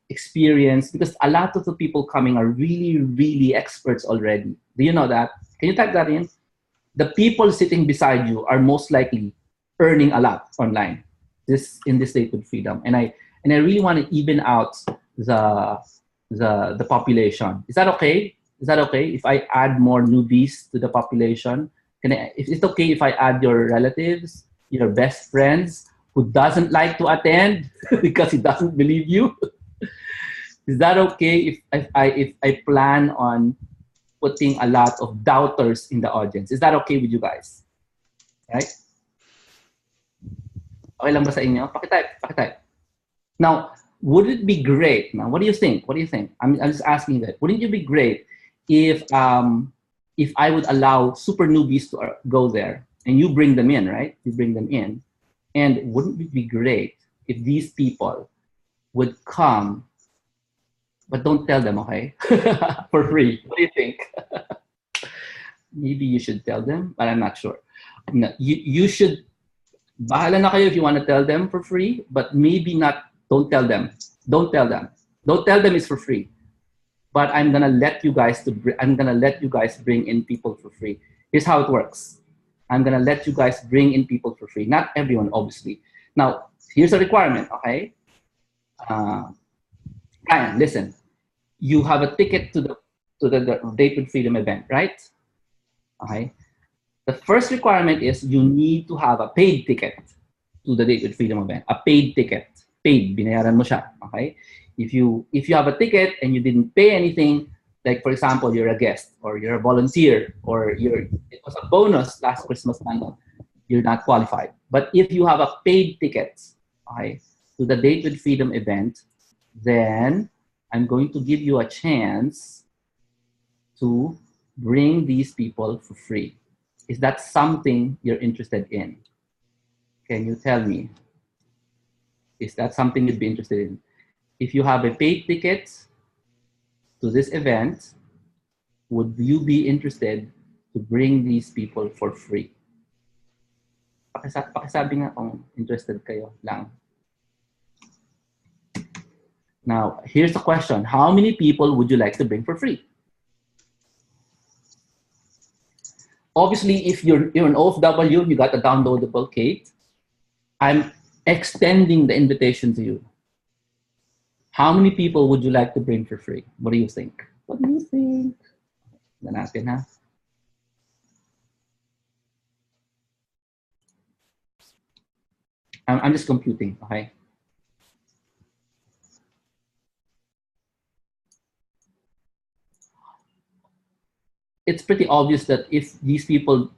experienced, because a lot of the people coming are really, really experts already. Do you know that? Can you type that in? The people sitting beside you are most likely earning a lot online. In this Dated Freedom, and I really want to even out the the population. Is that okay? Is that okay if I add more newbies to the population? Is it okay if I add your relatives, your best friends who doesn't like to attend because he doesn't believe you? Is that okay if I plan on putting a lot of doubters in the audience? Is that okay with you guys? Right? Okay lang ba sa inyo? Pakitype, pakitype. Now, would it be great? Now, what do you think? What do you think? I'm just asking that. Wouldn't it be great if I would allow super newbies to go there and you bring them in, right? You bring them in, and wouldn't it be great if these people would come, but don't tell them, okay, for free? What do you think? Maybe you should tell them, but I'm not sure. No, you should. Bahala na kayo if you want to tell them for free, but maybe not. Don't tell them. Don't tell them. Don't tell them it's for free. But I'm gonna let you guys bring in people for free. Here's how it works. I'm gonna let you guys bring in people for free. Not everyone, obviously. Now, here's a requirement. Okay. Ryan, listen. You have a ticket to the Dated Freedom event, right? Okay. The first requirement is you need to have a paid ticket to the Dated Freedom event. A paid ticket. Paid, binayaran mo siya. Okay? If you have a ticket and you didn't pay anything, like for example, you're a guest or you're a volunteer or it was a bonus last Christmas night, you're not qualified. But if you have a paid ticket, okay, to the Dated Freedom event, then I'm going to give you a chance to bring these people for free. Is that something you're interested in? Can you tell me? Is that something you'd be interested in? If you have a paid ticket to this event, would you be interested to bring these people for free? Pakisabi nga kung interested kayo lang. Now, here's the question. How many people would you like to bring for free? Obviously, if you're an OFW, you got a downloadable Kate. I'm extending the invitation to you. How many people would you like to bring for free? What do you think? What do you think? Na natin, ha? I'm just computing, okay? It's pretty obvious that if these people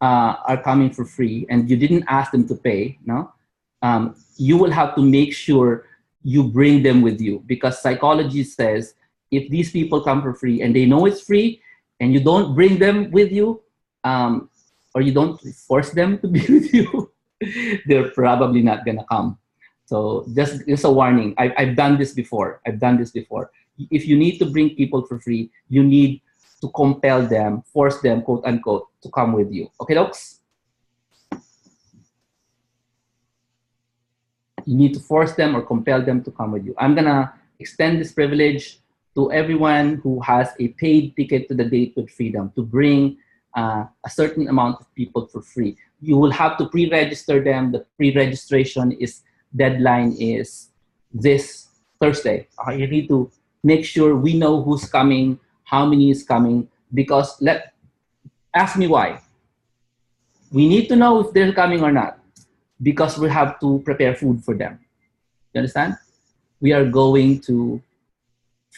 are coming for free and you didn't ask them to pay, no, you will have to make sure you bring them with you, because psychology says if these people come for free and they know it's free and you don't bring them with you, or you don't force them to be with you, they're probably not gonna come. So just a warning. I've done this before. I've done this before. If you need to bring people for free, you need to compel them, force them, quote unquote, to come with you. Okay, folks? You need to force them or compel them to come with you. I'm gonna extend this privilege to everyone who has a paid ticket to the Date with Freedom to bring a certain amount of people for free. You will have to pre-register them. The pre-registration deadline is this Thursday. You need to make sure we know who's coming, how many is coming, because ask me why. We need to know if they're coming or not, because we have to prepare food for them. You understand? We are going to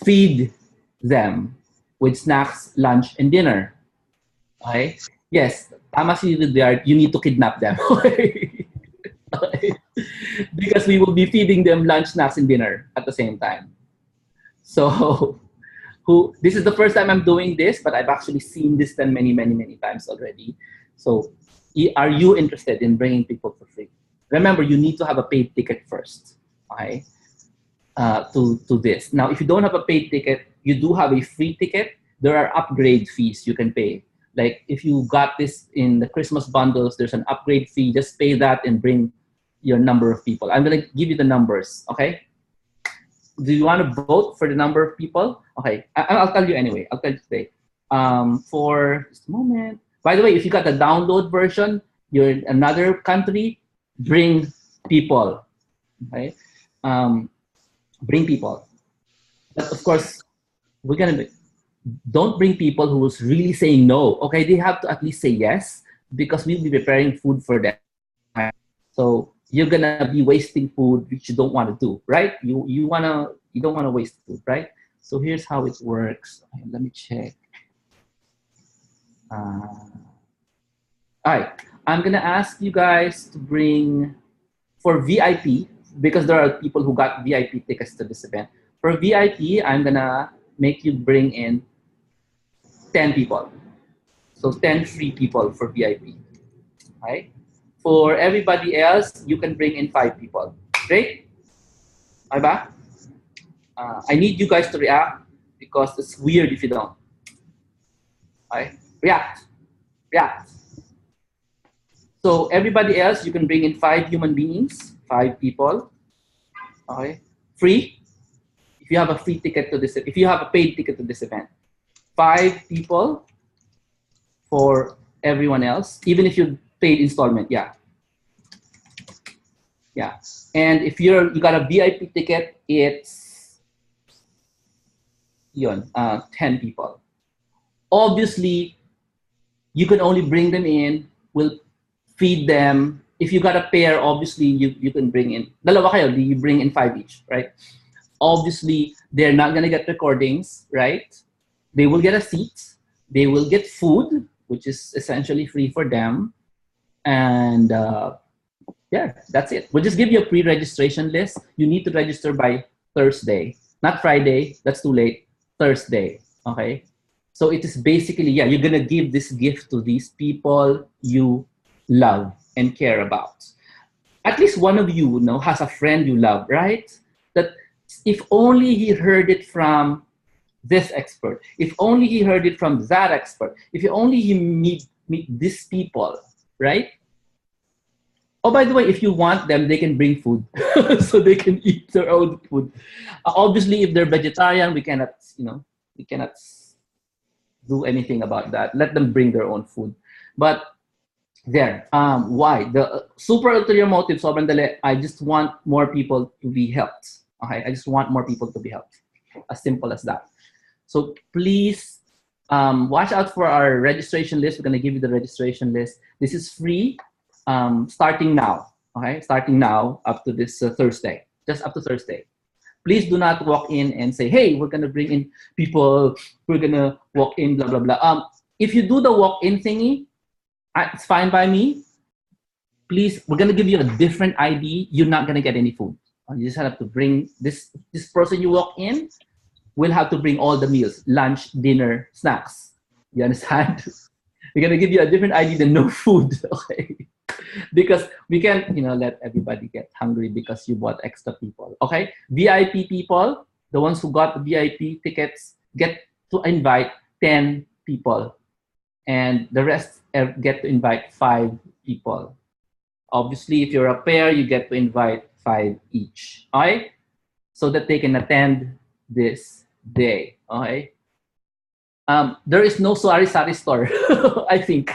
feed them with snacks, lunch, and dinner. Okay? Yes, tama si Rudyard, you need to kidnap them. Okay? Because we will be feeding them lunch, snacks, and dinner at the same time. So, this is the first time I'm doing this, but I've actually seen this done many, many, many times already. So, are you interested in bringing people for free? Remember, you need to have a paid ticket first, okay? To this. Now, if you don't have a paid ticket, you do have a free ticket. There are upgrade fees you can pay. Like if you got this in the Christmas bundles, there's an upgrade fee. Just pay that and bring your number of people. I'm gonna give you the numbers, okay? Do you want to vote for the number of people? Okay, I'll tell you anyway. I'll tell you today. For just a moment. By the way, if you got the download version, you're in another country, bring people, okay? Bring people. But of course, don't bring people who's really saying no, okay? They have to at least say yes, because we'll be preparing food for them. So you're gonna be wasting food, which you don't want to do, right? You don't want to waste food, right? So here's how it works. Okay, let me check. All right, I'm gonna ask you guys to bring, for VIP, because there are people who got VIP tickets to this event. For VIP, I'm gonna make you bring in 10 people. So 10 free people for VIP, right? For everybody else, you can bring in 5 people. Great? Diba? I need you guys to react, because it's weird if you don't. Okay? React. React. So everybody else, you can bring in 5 human beings, 5 people. Okay? Free. If you have a free ticket to this, if you have a paid ticket to this event. 5 people for everyone else, even if you paid installment, yeah. Yeah. And if you got a VIP ticket, it's 10 people. Obviously, you can only bring them in, we'll feed them. If you got a pair, obviously you can bring in, dalawa kayo, you bring in 5 each, right? Obviously, they're not gonna get recordings, right? They will get a seat, they will get food, which is essentially free for them. And yeah, that's it. We'll just give you a pre-registration list. You need to register by Thursday, not Friday, that's too late, Thursday, okay? So it is basically, yeah, you're gonna give this gift to these people you love and care about. At least one of you, has a friend you love, right? That if only he heard it from this expert, if only he heard it from that expert, if only he meet these people, right? Oh, by the way, if you want them, they can bring food so they can eat their own food. Obviously, if they're vegetarian, we cannot do anything about that. Let them bring their own food. But there, why? The super ulterior motive, sobrang dali, I just want more people to be helped. Okay, I just want more people to be helped. As simple as that. So please watch out for our registration list. We're gonna give you the registration list. This is free, starting now. Okay, starting now up to this Thursday, just up to Thursday. Please do not walk in and say, "Hey, we're gonna bring in people. We're gonna walk in, blah blah blah." If you do the walk-in thingy, it's fine by me. Please, we're gonna give you a different ID. You're not gonna get any food. You just have to bring this person you walk in will have to bring all the meals, lunch, dinner, snacks. You understand? We're gonna give you a different ID than no food, okay? Because we can't, let everybody get hungry because you bought extra people, okay? VIP people, the ones who got the VIP tickets, get to invite 10 people, and the rest get to invite 5 people. Obviously, if you're a pair, you get to invite 5 each, okay? So that they can attend this day, okay? There is no sari-sari store, I think.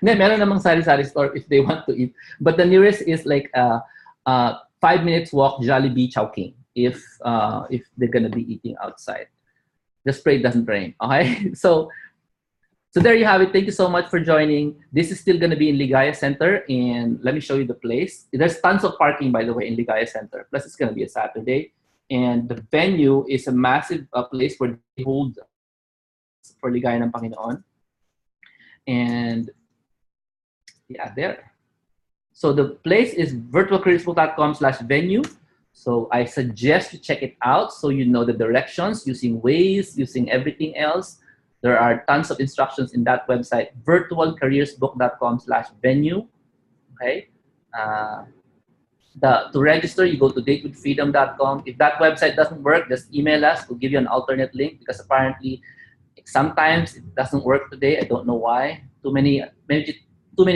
Meron namang sari-sari store if they want to eat. But the nearest is like 5 minutes walk, Jollibee, Chowking, if they're gonna be eating outside. Just pray it doesn't rain, okay? So there you have it. Thank you so much for joining. This is still gonna be in Ligaya Center, and let me show you the place. There's tons of parking, by the way, in Ligaya Center. Plus, it's gonna be a Saturday. And the venue is a massive place where they hold for Ligaya ng Panginoon. And yeah, there. So the place is virtualcareersbook.com/venue. So I suggest you check it out so you know the directions using Waze, using everything else. There are tons of instructions in that website, virtualcareersbook.com/venue. Okay. To register, you go to datewithfreedom.com. If that website doesn't work, just email us. We'll give you an alternate link because apparently sometimes it doesn't work today. I don't know why. Too many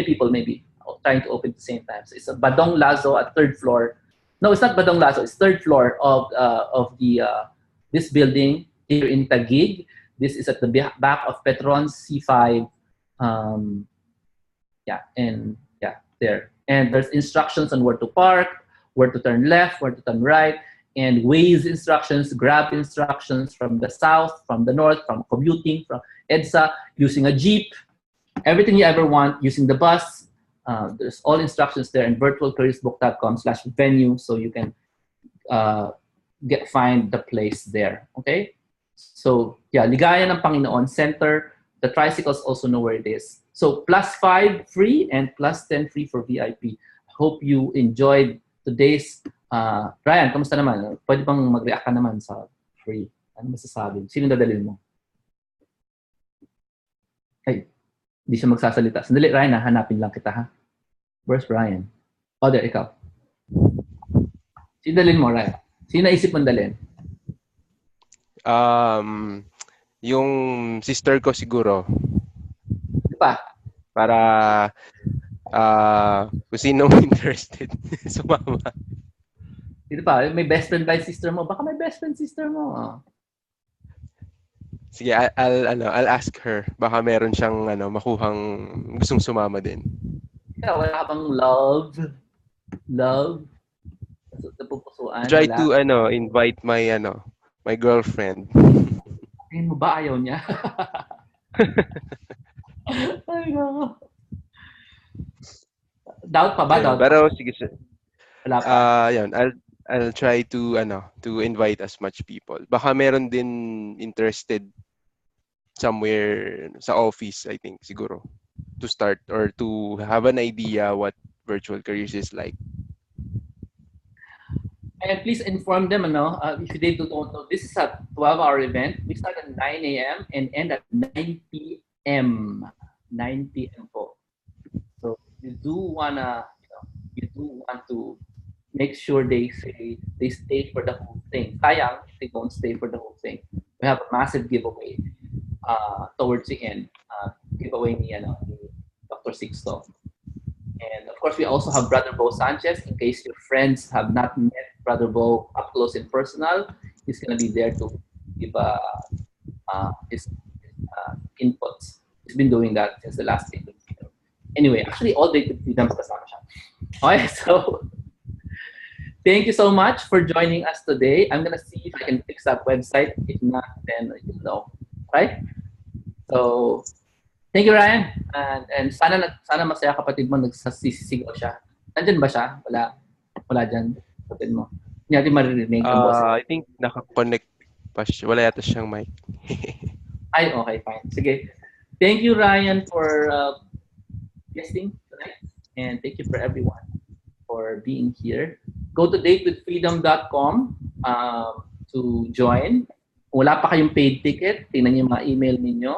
people maybe trying to open at the same time. So it's a Badong Lazo at 3rd floor. No, it's not Badong Lazo. It's 3rd floor of the this building here in Taguig. This is at the back of Petron's C5. There. And there's instructions on where to park, where to turn left, where to turn right, and Waze instructions, Grab instructions from the south, from the north, from commuting, from EDSA, using a Jeep, everything you ever want, using the bus. There's all instructions there in virtualcareersbook.com/venue, so you can find the place there. Okay? So, yeah, Ligaya ng Panginoon Center. The tricycles also know where it is. So, +5 free and +10 free for VIP. I hope you enjoyed today's... Ryan, kamusta naman? Pwede bang mag-react ka naman sa free? Ano masasabi? Sino dadalhin mo? Ay, hindi siya magsasalita. Sandali, Ryan, hanapin lang kita, ha? Where's Ryan? Oh, there, ikaw. Sino dalhin mo, Ryan? Sino naisip mong dalhin? Yung sister ko siguro. Pa? Para kung sino interested sumama. Dito pa, may best friend ba yung sister mo? Baka may best friend sister mo. Oh. Sige, I'll ask her. Baka meron siyang makuhang gustong sumama din. Yeah, wala ka bang love? Napupusuan. Try to invite my girlfriend. Tingin mo ba ayaw niya? Ay, no. Doubt pa ba? Doubt pero sige. Wala pa. Yun, I'll try to invite as much people. Baka meron din interested somewhere sa office, I think, siguro, to start or to have an idea what virtual careers is like. And please inform them, if they don't know, this is a 12-hour event. We start at 9 a.m. and end at 9 p.m. 9 p.m. po. So you do want to make sure they stay for the whole thing. Sayang if they don't stay for the whole thing. We have a massive giveaway towards the end. Giveaway ni Dr. Sixto. And of course, we also have Brother Bo Sanchez. In case your friends have not met Brother Bo up close and personal, he's going to be there to give his inputs. He's been doing that since the last day. Anyway, actually, all day freedom kasama siya. Okay, so thank you so much for joining us today. I'm going to see if I can fix that website. If not, then you'll know. Right? So, thank you, Ryan. And sana masaya kapatid mo nagsasisigaw siya. Nandyan ba siya? Wala. Wala dyan. Sabihin mo. Hindi natin maririnig ang boses. I think naka-connect pa siya. Wala yata siyang mic. Ay, okay, fine. Sige. Thank you, Ryan, for guesting tonight. And thank you for everyone for being here. Go to datewithfreedom.com to join. Kung wala pa kayong paid ticket, tingnan niyo yung mga email ninyo.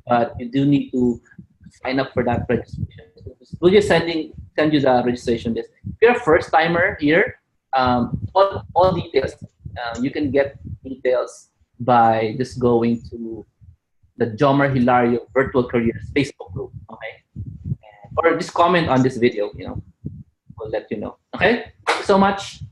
But you do need to sign up for that registration. We'll just send you the registration list. If you're a first timer here, all details, you can get details by just going to the Jomar Hilario Virtual Careers Facebook group. Okay, or just comment on this video. We'll let you know. Okay, thank you so much.